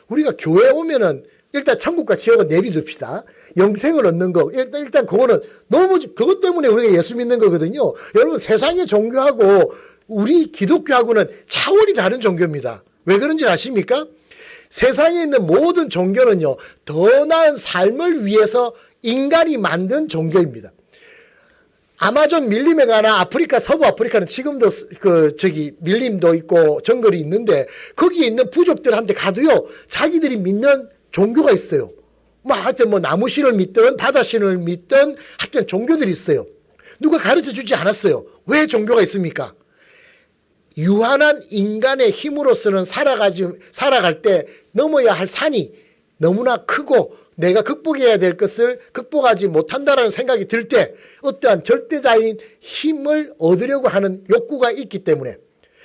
우리가 교회 오면은 일단 천국과 지옥은 내비둡시다. 영생을 얻는 거 일단 그거는 너무 그것 때문에 우리가 예수 믿는 거거든요. 여러분 세상의 종교하고 우리 기독교하고는 차원이 다른 종교입니다. 왜 그런지 아십니까? 세상에 있는 모든 종교는요, 더 나은 삶을 위해서 인간이 만든 종교입니다. 아마존 밀림에 가나 아프리카, 서부 아프리카는 지금도 밀림도 있고 정글이 있는데 거기에 있는 부족들한테 가도요, 자기들이 믿는 종교가 있어요. 하여튼 나무신을 믿든 바다신을 믿든 하여튼 종교들이 있어요. 누가 가르쳐 주지 않았어요. 왜 종교가 있습니까? 유한한 인간의 힘으로서는 살아갈 때 넘어야 할 산이 너무나 크고 내가 극복해야 될 것을 극복하지 못한다라는 생각이 들 때 어떠한 절대자인 힘을 얻으려고 하는 욕구가 있기 때문에,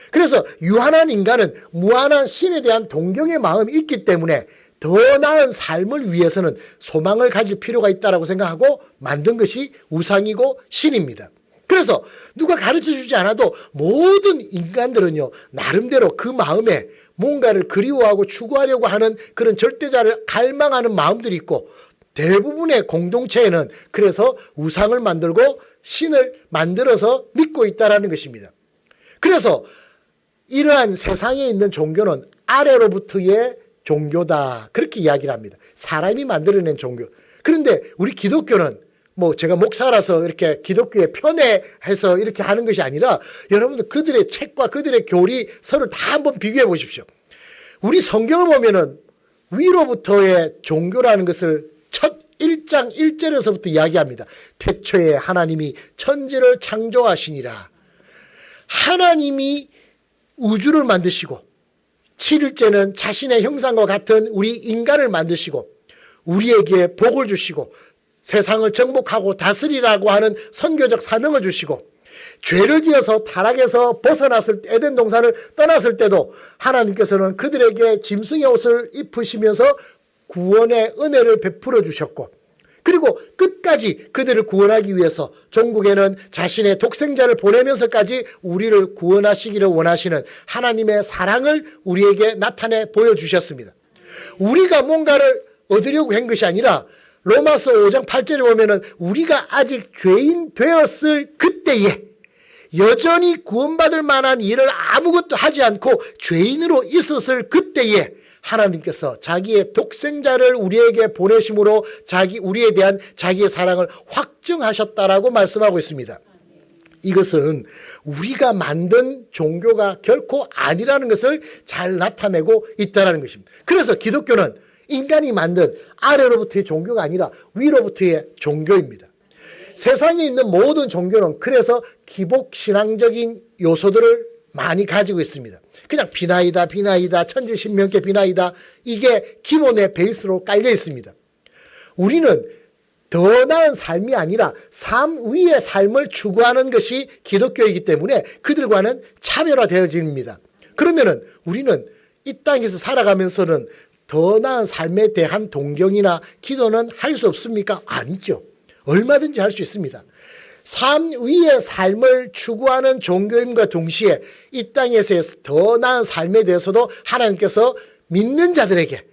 그래서 유한한 인간은 무한한 신에 대한 동경의 마음이 있기 때문에 더 나은 삶을 위해서는 소망을 가질 필요가 있다고 생각하고 만든 것이 우상이고 신입니다. 그래서 누가 가르쳐주지 않아도 모든 인간들은요, 나름대로 그 마음에 뭔가를 그리워하고 추구하려고 하는 그런 절대자를 갈망하는 마음들이 있고, 대부분의 공동체에는 그래서 우상을 만들고 신을 만들어서 믿고 있다는 것입니다. 그래서 이러한 세상에 있는 종교는 아래로부터의 종교다, 그렇게 이야기를 합니다. 사람이 만들어낸 종교. 그런데 우리 기독교는 제가 목사라서 이렇게 기독교에 편애해서 이렇게 하는 것이 아니라 여러분들 그들의 책과 그들의 교리 서로 다 한번 비교해 보십시오. 우리 성경을 보면은 위로부터의 종교라는 것을 첫 1장 1절에서부터 이야기합니다. 태초에 하나님이 천지를 창조하시니라. 하나님이 우주를 만드시고 7일째는 자신의 형상과 같은 우리 인간을 만드시고 우리에게 복을 주시고 세상을 정복하고 다스리라고 하는 선교적 사명을 주시고, 죄를 지어서 타락에서 벗어났을 때, 에덴 동산을 떠났을 때도 하나님께서는 그들에게 짐승의 옷을 입히시면서 구원의 은혜를 베풀어 주셨고, 그리고 끝까지 그들을 구원하기 위해서 종국에는 자신의 독생자를 보내면서까지 우리를 구원하시기를 원하시는 하나님의 사랑을 우리에게 나타내 보여주셨습니다. 우리가 뭔가를 얻으려고 한 것이 아니라 로마서 5장 8절에 보면은 우리가 아직 죄인 되었을 그때에 여전히 구원받을 만한 일을 아무것도 하지 않고 죄인으로 있었을 그때에 하나님께서 자기의 독생자를 우리에게 보내심으로 우리에 대한 자기의 사랑을 확증하셨다라고 말씀하고 있습니다. 이것은 우리가 만든 종교가 결코 아니라는 것을 잘 나타내고 있다는 것입니다. 그래서 기독교는 인간이 만든 아래로부터의 종교가 아니라 위로부터의 종교입니다. 세상에 있는 모든 종교는 그래서 기복신앙적인 요소들을 많이 가지고 있습니다. 그냥 비나이다 천지신명계 비나이다, 이게 기본의 베이스로 깔려 있습니다. 우리는 더 나은 삶이 아니라 삶 위의 삶을 추구하는 것이 기독교이기 때문에 그들과는 차별화되어집니다. 그러면은 우리는 이 땅에서 살아가면서는 더 나은 삶에 대한 동경이나 기도는 할 수 없습니까? 아니죠. 얼마든지 할 수 있습니다. 삶 위의 삶을 추구하는 종교임과 동시에 이 땅에서의 더 나은 삶에 대해서도 하나님께서 믿는 자들에게,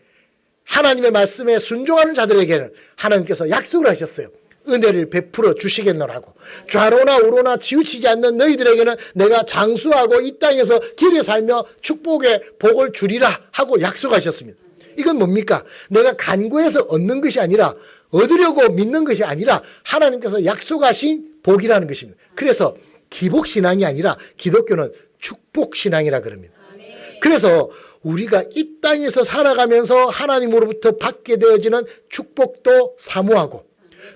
하나님의 말씀에 순종하는 자들에게는 하나님께서 약속을 하셨어요. 은혜를 베풀어 주시겠노라고. 좌로나 우로나 치우치지 않는 너희들에게는 내가 장수하고 이 땅에서 길에 살며 축복의 복을 주리라 하고 약속하셨습니다. 이건 뭡니까? 내가 간구해서 얻는 것이 아니라, 얻으려고 믿는 것이 아니라 하나님께서 약속하신 복이라는 것입니다. 그래서 기복신앙이 아니라 기독교는 축복신앙이라 그럽니다. 그래서 우리가 이 땅에서 살아가면서 하나님으로부터 받게 되어지는 축복도 사모하고,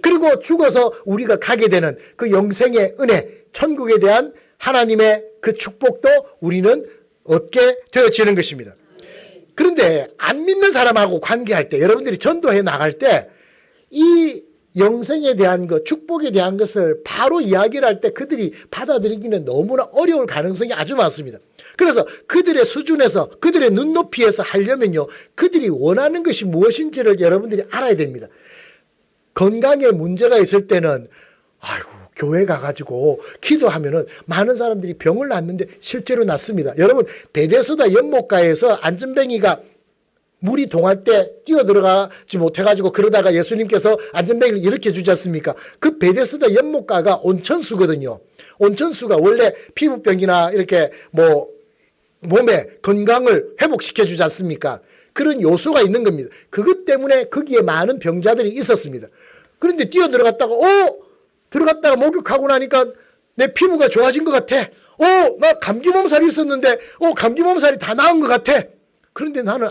그리고 죽어서 우리가 가게 되는 그 영생의 은혜, 천국에 대한 하나님의 그 축복도 우리는 얻게 되어지는 것입니다. 그런데 안 믿는 사람하고 관계할 때, 여러분들이 전도해 나갈 때 이 영생에 대한 것, 축복에 대한 것을 바로 이야기를 할 때 그들이 받아들이기는 너무나 어려울 가능성이 아주 많습니다. 그래서 그들의 수준에서, 그들의 눈높이에서 하려면요, 그들이 원하는 것이 무엇인지를 여러분들이 알아야 됩니다. 건강에 문제가 있을 때는 아이고 교회 가가지고 기도하면은 많은 사람들이 병을 낫는데 실제로 낫습니다. 여러분 베데스다 연못가에서 안전뱅이가 물이 동할 때 뛰어들어가지 못해가지고 그러다가 예수님께서 안전뱅이를 일으켜 주지 않습니까? 그 베데스다 연못가가 온천수거든요. 온천수가 원래 피부병이나 이렇게 뭐 몸의 건강을 회복시켜 주지 않습니까? 그런 요소가 있는 겁니다. 그것 때문에 거기에 많은 병자들이 있었습니다. 그런데 뛰어들어갔다가 들어갔다가 목욕하고 나니까 내 피부가 좋아진 것 같아. 나 감기 몸살이 있었는데 감기 몸살이 다 나은 것 같아. 그런데 나는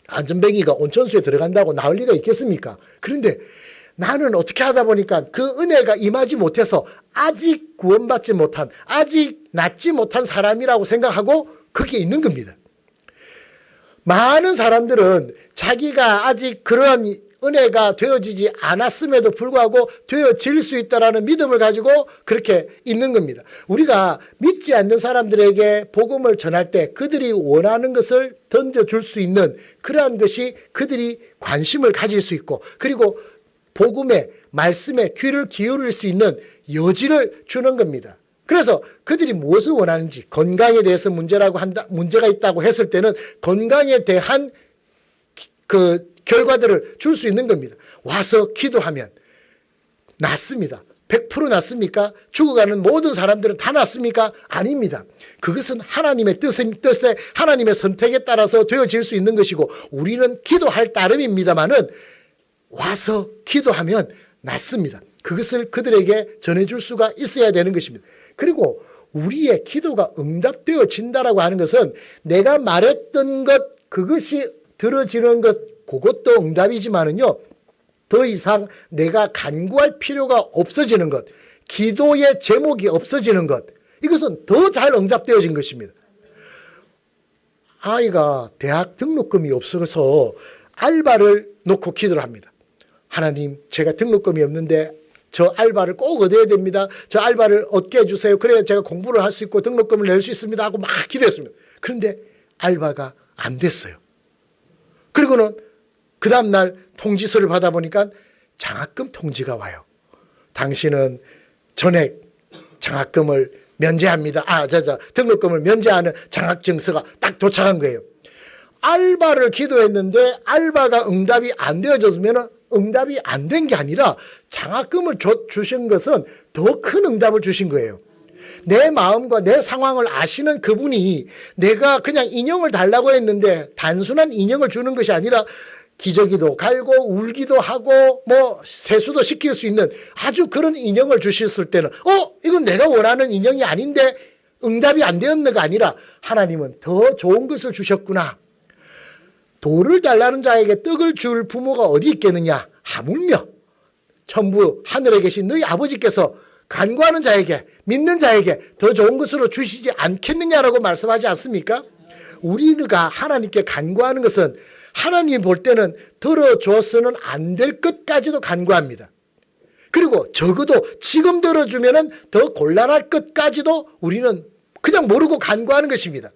안전뱅이가 온천수에 들어간다고 나을 리가 있겠습니까? 그런데 나는 어떻게 하다 보니까 그 은혜가 임하지 못해서 아직 구원받지 못한, 아직 낫지 못한 사람이라고 생각하고 거기에 있는 겁니다. 많은 사람들은 자기가 아직 그러한 은혜가 되어지지 않았음에도 불구하고 되어질 수 있다는 믿음을 가지고 그렇게 있는 겁니다. 우리가 믿지 않는 사람들에게 복음을 전할 때 그들이 원하는 것을 던져줄 수 있는 그러한 것이 그들이 관심을 가질 수 있고, 그리고 복음의 말씀에 귀를 기울일 수 있는 여지를 주는 겁니다. 그래서 그들이 무엇을 원하는지, 건강에 대해서 문제가 있다고 했을 때는 건강에 대한 그 결과들을 줄 수 있는 겁니다. 와서 기도하면 낫습니다. 100% 낫습니까? 죽어가는 모든 사람들은 다 낫습니까? 아닙니다. 그것은 하나님의 뜻에 하나님의 선택에 따라서 되어질 수 있는 것이고, 우리는 기도할 따름입니다만은 와서 기도하면 낫습니다. 그것을 그들에게 전해줄 수가 있어야 되는 것입니다. 그리고 우리의 기도가 응답되어진다라고 하는 것은 내가 말했던 것, 그것이 들어지는 것, 그것도 응답이지만은요, 더 이상 내가 간구할 필요가 없어지는 것, 기도의 제목이 없어지는 것, 이것은 더 잘 응답되어진 것입니다. 아이가 대학 등록금이 없어서 알바를 놓고 기도를 합니다. 하나님, 제가 등록금이 없는데 저 알바를 꼭 얻어야 됩니다. 저 알바를 얻게 해주세요. 그래야 제가 공부를 할 수 있고 등록금을 낼 수 있습니다 하고 막 기도했습니다. 그런데 알바가 안 됐어요. 그리고는 그 다음날 통지서를 받아보니까 장학금 통지가 와요. 당신은 전액 장학금을 면제합니다. 등록금을 면제하는 장학증서가 딱 도착한 거예요. 알바를 기도했는데 알바가 응답이 안 되어졌으면 응답이 안 된 게 아니라 장학금을 주신 것은 더 큰 응답을 주신 거예요. 내 마음과 내 상황을 아시는 그분이 내가 그냥 인형을 달라고 했는데 단순한 인형을 주는 것이 아니라 기저귀도 갈고 울기도 하고 뭐 세수도 시킬 수 있는 아주 그런 인형을 주셨을 때는 이건 내가 원하는 인형이 아닌데 응답이 안 되었는가 아니라 하나님은 더 좋은 것을 주셨구나. 돌을 달라는 자에게 떡을 줄 부모가 어디 있겠느냐. 하물며 천부 하늘에 계신 너희 아버지께서 간구하는 자에게, 믿는 자에게 더 좋은 것으로 주시지 않겠느냐라고 말씀하지 않습니까? 우리가 하나님께 간구하는 것은 하나님이 볼 때는 들어줘서는 안 될 것까지도 간구합니다. 그리고 적어도 지금 들어주면 더 곤란할 것까지도 우리는 그냥 모르고 간구하는 것입니다.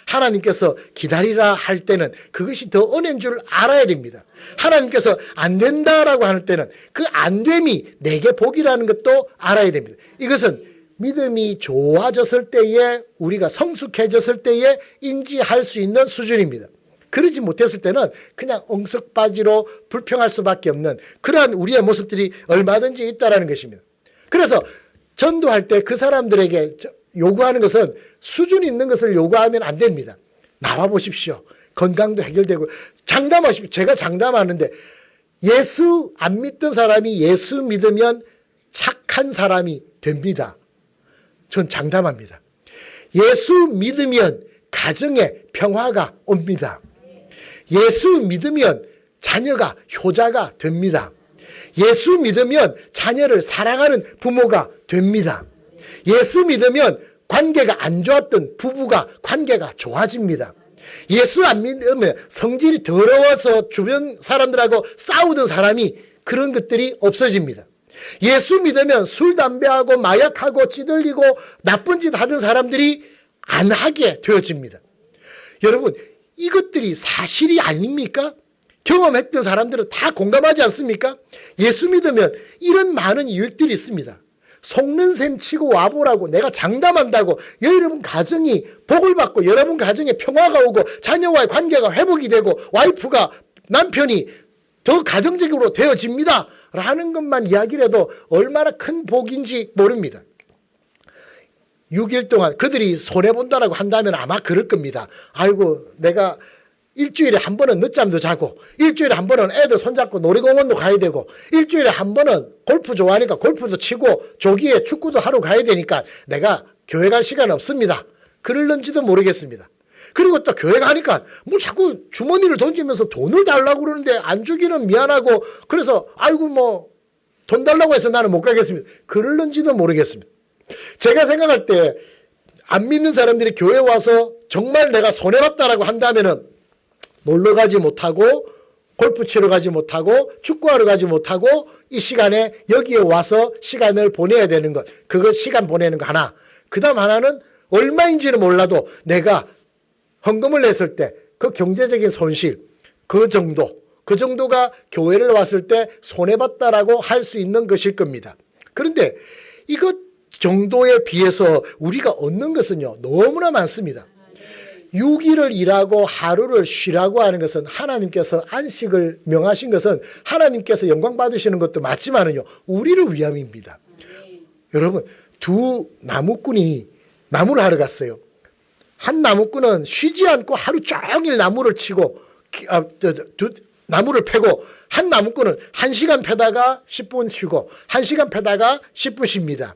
하나님께서 기다리라 할 때는 그것이 더 은혜인 줄 알아야 됩니다. 하나님께서 안 된다라고 할 때는 그 안 됨이 내게 복이라는 것도 알아야 됩니다. 이것은 믿음이 좋아졌을 때에, 우리가 성숙해졌을 때에 인지할 수 있는 수준입니다. 그러지 못했을 때는 그냥 엉석바지로 불평할 수밖에 없는 그러한 우리의 모습들이 얼마든지 있다는 것입니다. 그래서 전도할 때 그 사람들에게 요구하는 것은 수준 있는 것을 요구하면 안 됩니다. 나와 보십시오. 건강도 해결되고 장담하십시오. 제가 장담하는데 예수 안 믿던 사람이 예수 믿으면 착한 사람이 됩니다. 전 장담합니다. 예수 믿으면 가정에 평화가 옵니다. 예수 믿으면 자녀가 효자가 됩니다. 예수 믿으면 자녀를 사랑하는 부모가 됩니다. 예수 믿으면 관계가 안 좋았던 부부가 관계가 좋아집니다. 예수 안 믿으면 성질이 더러워서 주변 사람들하고 싸우던 사람이 그런 것들이 없어집니다. 예수 믿으면 술, 담배하고 마약하고 찌들리고 나쁜 짓 하던 사람들이 안 하게 되어집니다. 여러분, 이것들이 사실이 아닙니까? 경험했던 사람들은 다 공감하지 않습니까? 예수 믿으면 이런 많은 유익들이 있습니다. 속는 셈 치고 와보라고, 내가 장담한다고 여러분 가정이 복을 받고 여러분 가정에 평화가 오고 자녀와의 관계가 회복이 되고 와이프가 남편이 더 가정적으로 되어집니다 라는 것만 이야기를 해도 얼마나 큰 복인지 모릅니다. 6일 동안 그들이 손해본다라고 한다면 아마 그럴 겁니다. 아이고, 내가 일주일에 한 번은 늦잠도 자고, 일주일에 한 번은 애들 손잡고 놀이공원도 가야 되고, 일주일에 한 번은 골프 좋아하니까 골프도 치고 조기에 축구도 하러 가야 되니까 내가 교회 갈 시간 없습니다. 그럴는지도 모르겠습니다. 그리고 또 교회 가니까 뭐 자꾸 주머니를 던지면서 돈을 달라고 그러는데 안 주기는 미안하고, 그래서 아이고 뭐 돈 달라고 해서 나는 못 가겠습니다. 그럴는지도 모르겠습니다. 제가 생각할 때 안 믿는 사람들이 교회 와서 정말 내가 손해봤다라고 한다면은 놀러 가지 못하고 골프 치러 가지 못하고 축구하러 가지 못하고 이 시간에 여기에 와서 시간을 보내야 되는 것, 그거 시간 보내는 거 하나. 그 다음 하나는 얼마인지는 몰라도 내가 헌금을 냈을 때 그 경제적인 손실, 그 정도가 교회를 왔을 때 손해봤다라고 할 수 있는 것일 겁니다. 그런데 이것 정도에 비해서 우리가 얻는 것은요 너무나 많습니다. 6일을 일하고 하루를 쉬라고 하는 것은, 하나님께서 안식을 명하신 것은 하나님께서 영광 받으시는 것도 맞지만은요 우리를 위함입니다. 여러분, 두 나무꾼이 나무를 하러 갔어요. 한 나무꾼은 쉬지 않고 하루 종일 나무를 치고 나무를 패고, 한 나무꾼은 1시간 패다가 10분 쉬고 1시간 패다가 10분 쉽니다.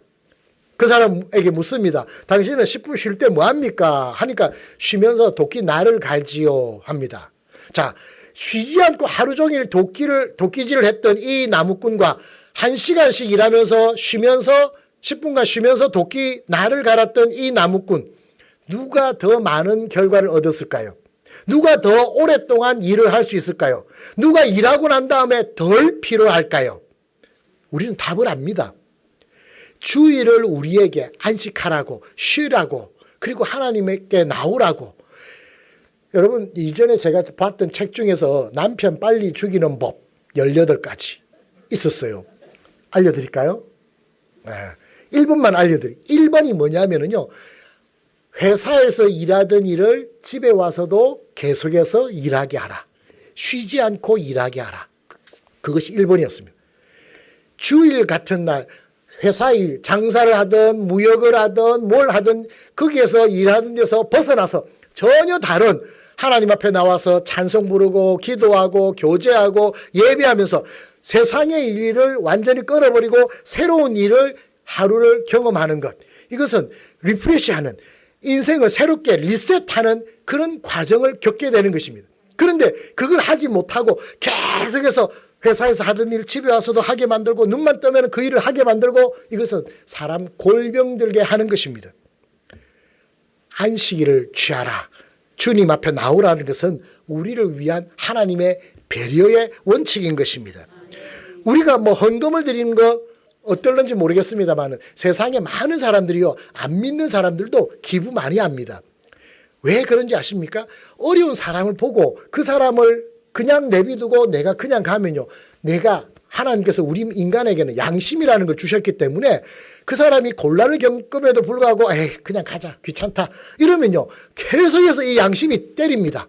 그 사람에게 묻습니다. 당신은 10분 쉴 때 뭐합니까? 하니까 쉬면서 도끼 날을 갈지요 합니다. 자, 쉬지 않고 하루 종일 도끼질을 했던 이 나무꾼과 1시간씩 일하면서 쉬면서 10분간 쉬면서 도끼 날을 갈았던 이 나무꾼, 누가 더 많은 결과를 얻었을까요? 누가 더 오랫동안 일을 할 수 있을까요? 누가 일하고 난 다음에 덜 피로할까요? 우리는 답을 압니다. 주일을 우리에게 안식하라고, 쉬라고, 그리고 하나님께 나오라고. 여러분, 이전에 제가 봤던 책 중에서 남편 빨리 죽이는 법 18가지 있었어요. 알려드릴까요? 네. 1번만 알려드릴게요. 1번이 뭐냐면요, 회사에서 일하던 일을 집에 와서도 계속해서 일하게 하라. 쉬지 않고 일하게 하라. 그것이 1번이었습니다. 주일 같은 날 회사 일, 장사를 하든 무역을 하든 뭘 하든 거기에서 일하는 데서 벗어나서 전혀 다른 하나님 앞에 나와서 찬송 부르고 기도하고 교제하고 예배하면서 세상의 일을 완전히 끊어버리고 새로운 일을 하루를 경험하는 것. 이것은 리프레시하는, 인생을 새롭게 리셋하는 그런 과정을 겪게 되는 것입니다. 그런데 그걸 하지 못하고 계속해서 회사에서 하던 일 집에 와서도 하게 만들고 눈만 뜨면 그 일을 하게 만들고, 이것은 사람 골병들게 하는 것입니다. 안식일을 취하라, 주님 앞에 나오라는 것은 우리를 위한 하나님의 배려의 원칙인 것입니다. 우리가 뭐 헌금을 드리는 거 어떨는지 모르겠습니다만 세상에 많은 사람들이요, 안 믿는 사람들도 기부 많이 합니다. 왜 그런지 아십니까? 어려운 사람을 보고 그 사람을 그냥 내비두고 내가 그냥 가면요, 내가 하나님께서 우리 인간에게는 양심이라는 걸 주셨기 때문에 그 사람이 곤란을 겪음에도 불구하고 에이 그냥 가자, 귀찮다 이러면요 계속해서 이 양심이 때립니다.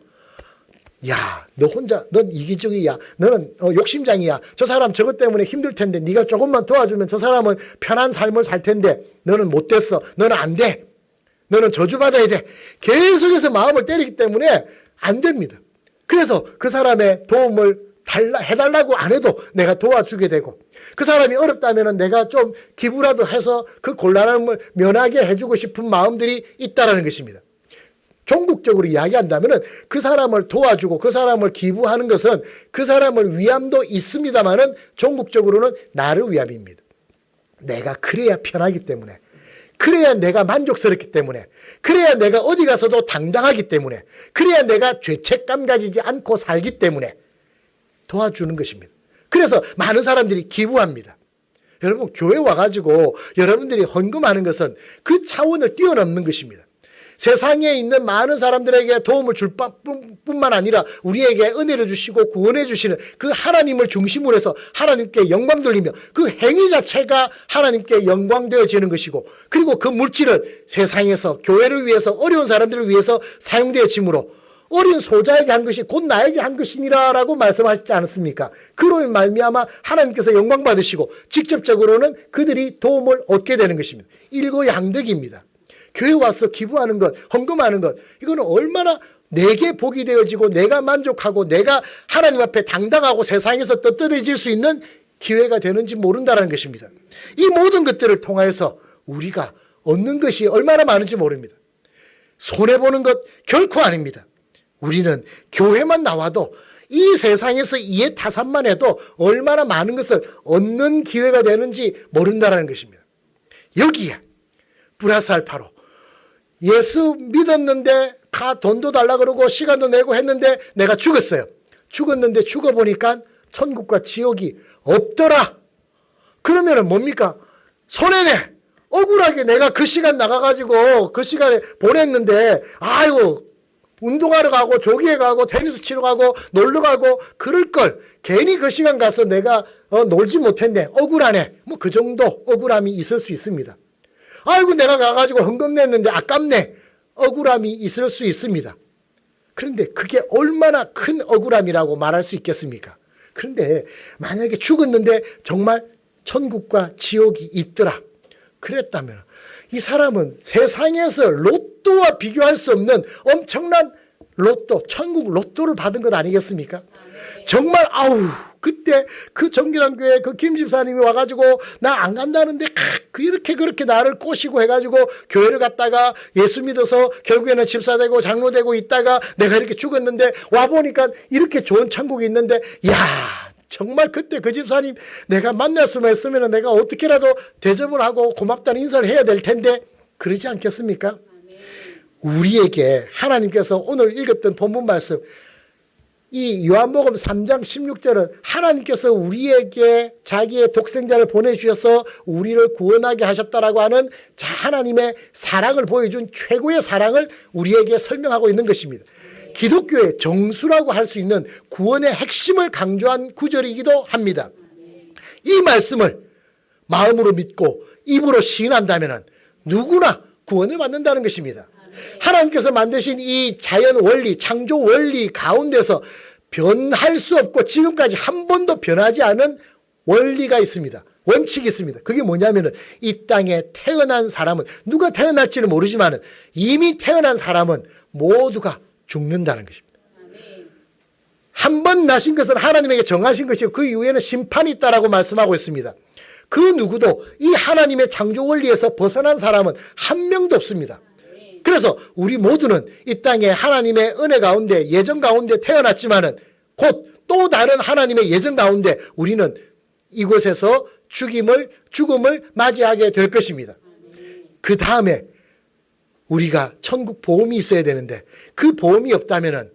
야, 너 혼자, 넌 이기적이야, 너는 욕심장이야, 저 사람 저것 때문에 힘들 텐데 네가 조금만 도와주면 저 사람은 편한 삶을 살 텐데 너는 못 됐어, 너는 안 돼, 너는 저주받아야 돼. 계속해서 마음을 때리기 때문에 안 됩니다. 그래서 그 사람의 도움을 해달라고 안 해도 내가 도와주게 되고, 그 사람이 어렵다면 내가 좀 기부라도 해서 그 곤란함을 면하게 해주고 싶은 마음들이 있다는 것입니다. 종국적으로 이야기한다면 그 사람을 도와주고 그 사람을 기부하는 것은 그 사람을 위함도 있습니다만 종국적으로는 나를 위함입니다. 내가 그래야 편하기 때문에, 그래야 내가 만족스럽기 때문에, 그래야 내가 어디 가서도 당당하기 때문에, 그래야 내가 죄책감 가지지 않고 살기 때문에 도와주는 것입니다. 그래서 많은 사람들이 기부합니다. 여러분, 교회 와가지고 여러분들이 헌금하는 것은 그 차원을 뛰어넘는 것입니다. 세상에 있는 많은 사람들에게 도움을 줄 뿐만 아니라 우리에게 은혜를 주시고 구원해 주시는 그 하나님을 중심으로 해서 하나님께 영광 돌리며 그 행위 자체가 하나님께 영광되어지는 것이고, 그리고 그 물질은 세상에서 교회를 위해서 어려운 사람들을 위해서 사용되어지므로 어린 소자에게 한 것이 곧 나에게 한 것이니라 라고 말씀하시지 않았습니까? 그로 말미암아 하나님께서 영광 받으시고 직접적으로는 그들이 도움을 얻게 되는 것입니다. 일거양득입니다. 교회 와서 기부하는 것, 헌금하는 것, 이거는 얼마나 내게 복이 되어지고 내가 만족하고 내가 하나님 앞에 당당하고 세상에서 떳떳해질 수 있는 기회가 되는지 모른다는 것입니다. 이 모든 것들을 통하여서 우리가 얻는 것이 얼마나 많은지 모릅니다. 손해보는 것 결코 아닙니다. 우리는 교회만 나와도 이 세상에서 이해 타산만 해도 얼마나 많은 것을 얻는 기회가 되는지 모른다는 것입니다. 여기에 플러스 알파로 예수 믿었는데 돈도 달라 그러고 시간도 내고 했는데 내가 죽었어요. 죽었는데 죽어보니까 천국과 지옥이 없더라. 그러면은 뭡니까? 손해네. 억울하게 내가 그 시간 나가가지고 그 시간에 보냈는데 아유 운동하러 가고 조기에 가고 테니스 치러 가고 놀러 가고 그럴 걸 괜히 그 시간 가서 내가 놀지 못했네. 억울하네. 뭐 그 정도 억울함이 있을 수 있습니다. 아이고 내가 가가지고 헌금 냈는데 아깝네. 억울함이 있을 수 있습니다. 그런데 그게 얼마나 큰 억울함이라고 말할 수 있겠습니까? 그런데 만약에 죽었는데 정말 천국과 지옥이 있더라. 그랬다면 이 사람은 세상에서 로또와 비교할 수 없는 엄청난 로또, 천국 로또를 받은 것 아니겠습니까? 정말 아우 그때 그 정기랑교회 그 김 집사님이 와가지고 나 안 간다는데 이렇게 그렇게 나를 꼬시고 해가지고 교회를 갔다가 예수 믿어서 결국에는 집사 되고 장로 되고 있다가 내가 이렇게 죽었는데 와보니까 이렇게 좋은 천국이 있는데 야 정말 그때 그 집사님 내가 만날 수만 있으면 내가 어떻게라도 대접을 하고 고맙다는 인사를 해야 될 텐데 그러지 않겠습니까? 우리에게 하나님께서 오늘 읽었던 본문 말씀 이 요한복음 3장 16절은 하나님께서 우리에게 자기의 독생자를 보내주셔서 우리를 구원하게 하셨다라고 하는 하나님의 사랑을 보여준 최고의 사랑을 우리에게 설명하고 있는 것입니다. 기독교의 정수라고 할 수 있는 구원의 핵심을 강조한 구절이기도 합니다. 이 말씀을 마음으로 믿고 입으로 시인한다면 누구나 구원을 받는다는 것입니다. 하나님께서 만드신 이 자연 원리, 창조 원리 가운데서 변할 수 없고 지금까지 한 번도 변하지 않은 원리가 있습니다. 원칙이 있습니다. 그게 뭐냐면은 이 땅에 태어난 사람은 누가 태어날지는 모르지만 이미 태어난 사람은 모두가 죽는다는 것입니다. 한 번 나신 것은 하나님에게 정하신 것이고 그 이후에는 심판이 있다라고 말씀하고 있습니다. 그 누구도 이 하나님의 창조 원리에서 벗어난 사람은 한 명도 없습니다. 그래서 우리 모두는 이 땅에 하나님의 은혜 가운데 예정 가운데 태어났지만은 곧 또 다른 하나님의 예정 가운데 우리는 이곳에서 죽음을 맞이하게 될 것입니다. 그 다음에 우리가 천국 보험이 있어야 되는데 그 보험이 없다면은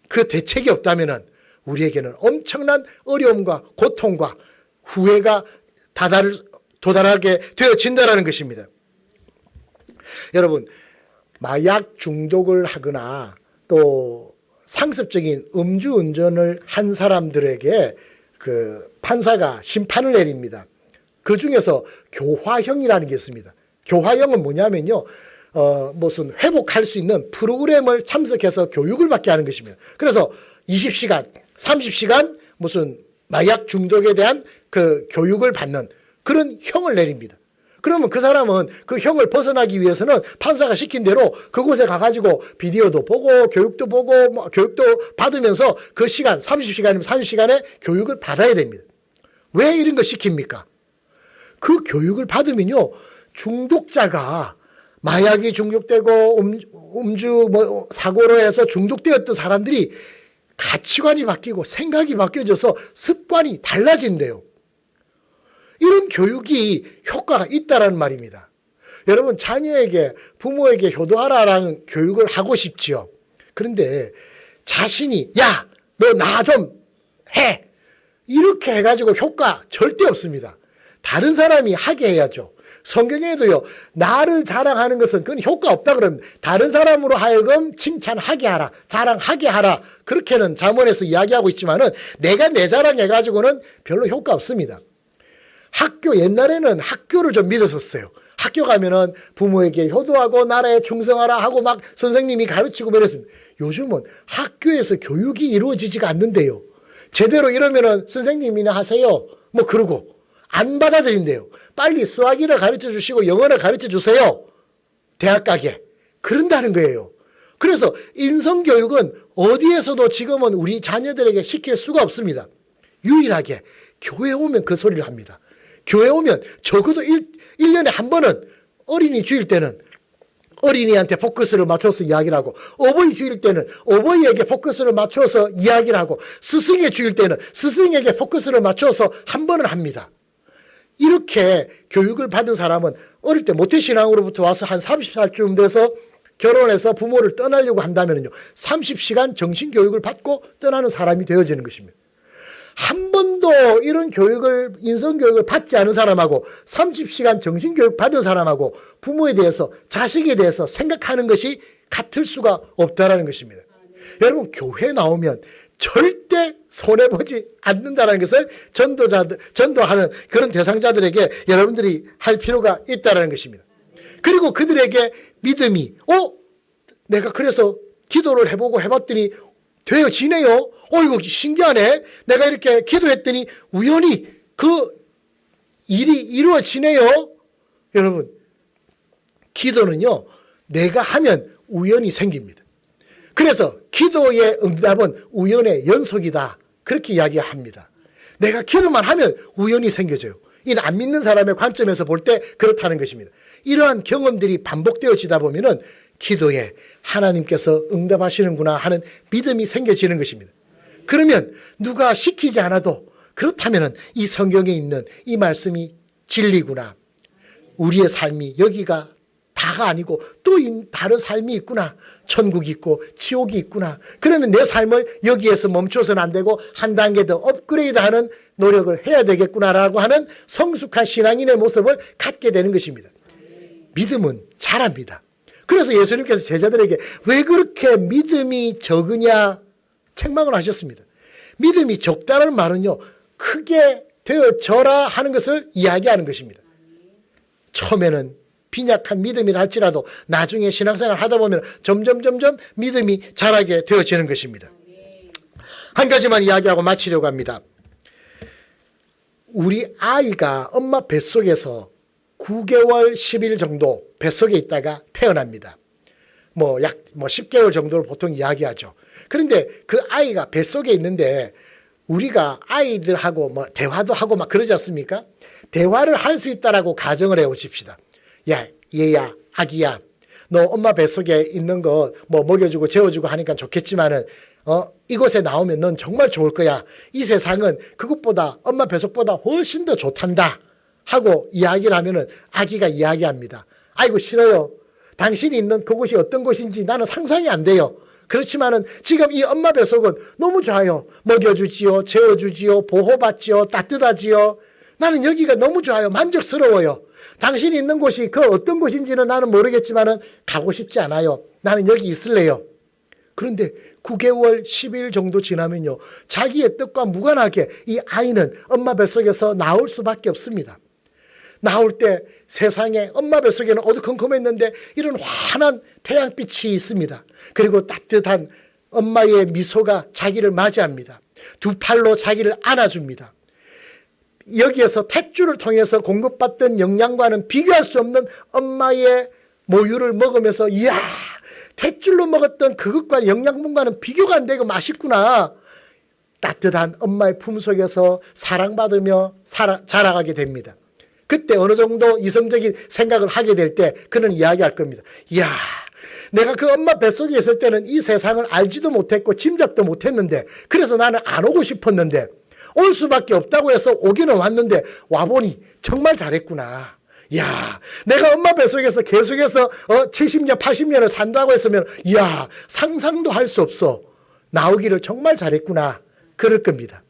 그 대책이 없다면은 우리에게는 엄청난 어려움과 고통과 후회가 도달하게 되어진다는 것입니다. 여러분 마약 중독을 하거나 또 상습적인 음주운전을 한 사람들에게 그 판사가 심판을 내립니다. 그 중에서 교화형이라는 게 있습니다. 교화형은 뭐냐면요. 무슨 회복할 수 있는 프로그램을 참석해서 교육을 받게 하는 것입니다. 그래서 20시간, 30시간 무슨 마약 중독에 대한 그 교육을 받는 그런 형을 내립니다. 그러면 그 사람은 그 형을 벗어나기 위해서는 판사가 시킨 대로 그곳에 가가지고 비디오도 보고 교육도 보고 교육도 받으면서 그 시간 30시간이면 30시간의 교육을 받아야 됩니다. 왜 이런 거 시킵니까? 그 교육을 받으면요 중독자가 마약이 중독되고 음주 사고로 해서 중독되었던 사람들이 가치관이 바뀌고 생각이 바뀌어져서 습관이 달라진대요. 이런 교육이 효과가 있다는 말입니다. 여러분 자녀에게 부모에게 효도하라라는 교육을 하고 싶지요. 그런데 자신이 야 너 나 좀 해 이렇게 해가지고 효과 절대 없습니다. 다른 사람이 하게 해야죠. 성경에도요, 나를 자랑하는 것은 그건 효과 없다 그럽니다. 다른 사람으로 하여금 칭찬하게 하라, 자랑하게 하라, 그렇게는 잠언에서 이야기하고 있지만은 내가 내 자랑해가지고는 별로 효과 없습니다. 학교, 옛날에는 학교를 좀 믿었었어요. 학교 가면은 부모에게 효도하고 나라에 충성하라 하고 막 선생님이 가르치고 그랬습니다. 요즘은 학교에서 교육이 이루어지지가 않는데요. 제대로 이러면은 선생님이나 하세요. 뭐 그러고 안 받아들인대요. 빨리 수학이나 가르쳐 주시고 영어나 가르쳐 주세요. 대학 가게. 그런다는 거예요. 그래서 인성교육은 어디에서도 지금은 우리 자녀들에게 시킬 수가 없습니다. 유일하게 교회 오면 그 소리를 합니다. 교회 오면 적어도 1년에 한 번은 어린이 주일 때는 어린이한테 포커스를 맞춰서 이야기를 하고, 어버이 주일 때는 어버이에게 포커스를 맞춰서 이야기를 하고, 스승의 주일 때는 스승에게 포커스를 맞춰서 한 번은 합니다. 이렇게 교육을 받은 사람은 어릴 때 모태신앙으로부터 와서 한 30살쯤 돼서 결혼해서 부모를 떠나려고 한다면요, 30시간 정신교육을 받고 떠나는 사람이 되어지는 것입니다. 한 번도 이런 교육을, 인성교육을 받지 않은 사람하고 30시간 정신교육 받은 사람하고 부모에 대해서, 자식에 대해서 생각하는 것이 같을 수가 없다는 것입니다. 여러분, 교회 나오면 절대 손해보지 않는다는 것을 전도하는 그런 대상자들에게 여러분들이 할 필요가 있다는 것입니다. 그리고 그들에게 믿음이, 내가 그래서 기도를 해보고 해봤더니 되어지네요. 이거 신기하네. 내가 이렇게 기도했더니 우연히 그 일이 이루어지네요. 여러분, 기도는요, 내가 하면 우연히 생깁니다. 그래서 기도의 응답은 우연의 연속이다, 그렇게 이야기합니다. 내가 기도만 하면 우연히 생겨져요. 이 안 믿는 사람의 관점에서 볼 때 그렇다는 것입니다. 이러한 경험들이 반복되어지다 보면은 기도에 하나님께서 응답하시는구나 하는 믿음이 생겨지는 것입니다. 그러면 누가 시키지 않아도, 그렇다면 이 성경에 있는 이 말씀이 진리구나, 우리의 삶이 여기가 다가 아니고 또 다른 삶이 있구나, 천국이 있고 지옥이 있구나, 그러면 내 삶을 여기에서 멈춰서는 안 되고 한 단계 더 업그레이드하는 노력을 해야 되겠구나라고 하는 성숙한 신앙인의 모습을 갖게 되는 것입니다. 믿음은 잘합니다. 그래서 예수님께서 제자들에게 왜 그렇게 믿음이 적으냐 책망을 하셨습니다. 믿음이 적다는 말은요, 크게 되어져라 하는 것을 이야기하는 것입니다. 처음에는 빈약한 믿음이라 할지라도 나중에 신앙생활 하다 보면 점점 믿음이 자라게 되어지는 것입니다. 한 가지만 이야기하고 마치려고 합니다. 우리 아이가 엄마 뱃속에서 9개월, 10일 정도 뱃속에 있다가 태어납니다. 약 10개월 정도를 보통 이야기하죠. 그런데 그 아이가 뱃속에 있는데 우리가 아이들하고 대화도 하고 막 그러지 않습니까? 대화를 할 수 있다라고 가정을 해 보십시다. 야, 얘야, 아기야, 너 엄마 뱃속에 있는 거 먹여주고 재워주고 하니까 좋겠지만은 이곳에 나오면 넌 정말 좋을 거야. 이 세상은 그것보다, 엄마 뱃속보다 훨씬 더 좋단다 하고 이야기를 하면은 아기가 이야기합니다. 아이고 싫어요. 당신이 있는 그곳이 어떤 곳인지 나는 상상이 안 돼요. 그렇지만은 지금 이 엄마 뱃속은 너무 좋아요. 먹여주지요, 재워주지요, 보호받지요, 따뜻하지요. 나는 여기가 너무 좋아요. 만족스러워요. 당신이 있는 곳이 그 어떤 곳인지는 나는 모르겠지만은 가고 싶지 않아요. 나는 여기 있을래요. 그런데 9개월, 10일 정도 지나면요, 자기의 뜻과 무관하게 이 아이는 엄마 뱃속에서 나올 수밖에 없습니다. 나올 때 세상에 엄마 뱃속에는 어두컴컴했는데 이런 환한 태양빛이 있습니다. 그리고 따뜻한 엄마의 미소가 자기를 맞이합니다. 두 팔로 자기를 안아줍니다. 여기에서 탯줄을 통해서 공급받던 영양과는 비교할 수 없는 엄마의 모유를 먹으면서, 이야, 탯줄로 먹었던 그것과 영양분과는 비교가 안 되고 맛있구나. 따뜻한 엄마의 품속에서 사랑받으며 자라가게 됩니다. 그때 어느 정도 이성적인 생각을 하게 될 때 그는 이야기할 겁니다. 이야, 내가 그 엄마 뱃속에 있을 때는 이 세상을 알지도 못했고 짐작도 못했는데, 그래서 나는 안 오고 싶었는데 올 수밖에 없다고 해서 오기는 왔는데 와보니 정말 잘했구나. 이야, 내가 엄마 뱃속에서 계속해서 70년, 80년을 산다고 했으면, 이야, 상상도 할 수 없어. 나오기를 정말 잘했구나. 그럴 겁니다.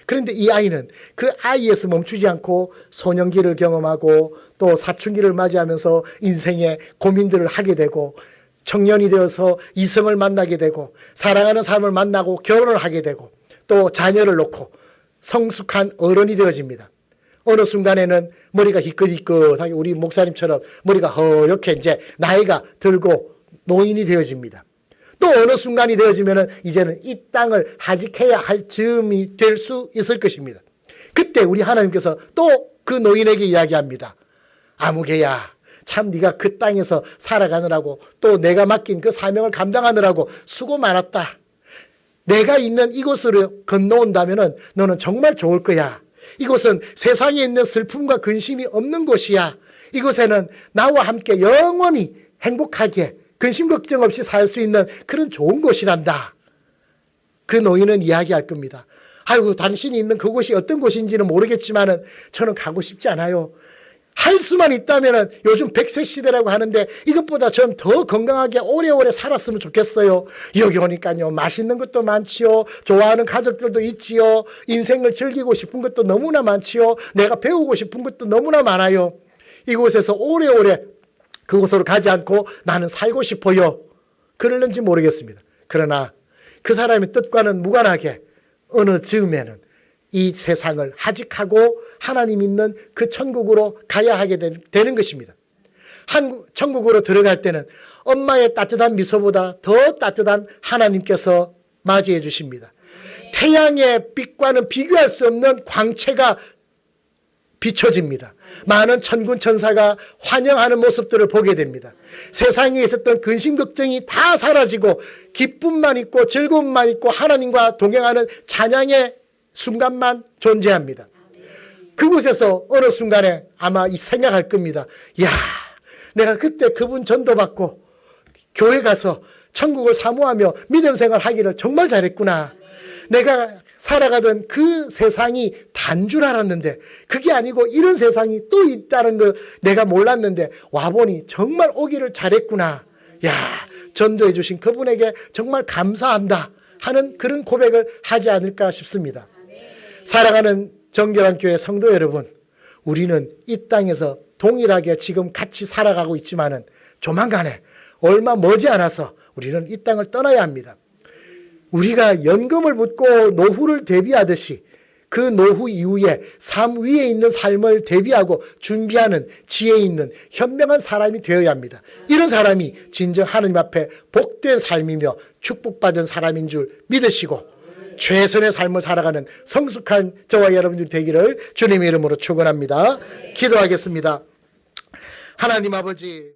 그런데 이 아이는 그 아이에서 멈추지 않고 소년기를 경험하고 또 사춘기를 맞이하면서 인생의 고민들을 하게 되고 청년이 되어서 이성을 만나게 되고 사랑하는 사람을 만나고 결혼을 하게 되고 또 자녀를 놓고 성숙한 어른이 되어집니다. 어느 순간에는 머리가 희끗희끗하게 우리 목사님처럼 머리가 허옇게 이제 나이가 들고 노인이 되어집니다. 또 어느 순간이 되어지면 이제는 이 땅을 하직해야 할 즈음이 될 수 있을 것입니다. 그때 우리 하나님께서 또 그 노인에게 이야기합니다. 아무개야, 참 네가 그 땅에서 살아가느라고 또 내가 맡긴 그 사명을 감당하느라고 수고 많았다. 내가 있는 이곳으로 건너온다면 너는 정말 좋을 거야. 이곳은 세상에 있는 슬픔과 근심이 없는 곳이야. 이곳에는 나와 함께 영원히 행복하게 근심 걱정 없이 살 수 있는 그런 좋은 곳이란다. 그 노인은 이야기할 겁니다. 아이고, 당신이 있는 그곳이 어떤 곳인지는 모르겠지만 저는 가고 싶지 않아요. 할 수만 있다면 요즘 100세 시대라고 하는데 이것보다 전 더 건강하게 오래오래 살았으면 좋겠어요. 여기 오니까요, 맛있는 것도 많지요. 좋아하는 가족들도 있지요. 인생을 즐기고 싶은 것도 너무나 많지요. 내가 배우고 싶은 것도 너무나 많아요. 이곳에서 오래오래 그곳으로 가지 않고 나는 살고 싶어요. 그러는지 모르겠습니다. 그러나 그 사람의 뜻과는 무관하게 어느 즈음에는 이 세상을 하직하고 하나님 있는 그 천국으로 가야 하게 되는 것입니다. 천국으로 들어갈 때는 엄마의 따뜻한 미소보다 더 따뜻한 하나님께서 맞이해 주십니다. 태양의 빛과는 비교할 수 없는 광채가 비춰집니다. 많은 천군 천사가 환영하는 모습들을 보게 됩니다. 세상에 있었던 근심 걱정이 다 사라지고 기쁨만 있고 즐거움만 있고 하나님과 동행하는 찬양의 순간만 존재합니다. 그곳에서 어느 순간에 아마 생각할 겁니다. 야, 내가 그때 그분 전도받고 교회 가서 천국을 사모하며 믿음 생활 하기를 정말 잘했구나. 내가 살아가던 그 세상이 단 줄 알았는데 그게 아니고 이런 세상이 또 있다는 걸 내가 몰랐는데 와보니 정말 오기를 잘했구나. 야, 전도해 주신 그분에게 정말 감사한다 하는 그런 고백을 하지 않을까 싶습니다. 사랑하는 정결한 교회 성도 여러분, 우리는 이 땅에서 동일하게 지금 같이 살아가고 있지만은 조만간에 얼마 머지않아서 우리는 이 땅을 떠나야 합니다. 우리가 연금을 붓고 노후를 대비하듯이 그 노후 이후에 삶 위에 있는 삶을 대비하고 준비하는 지혜 있는 현명한 사람이 되어야 합니다. 이런 사람이 진정 하느님 앞에 복된 삶이며 축복받은 사람인 줄 믿으시고 최선의 삶을 살아가는 성숙한 저와 여러분들이 되기를 주님의 이름으로 축원합니다. 기도하겠습니다. 하나님 아버지,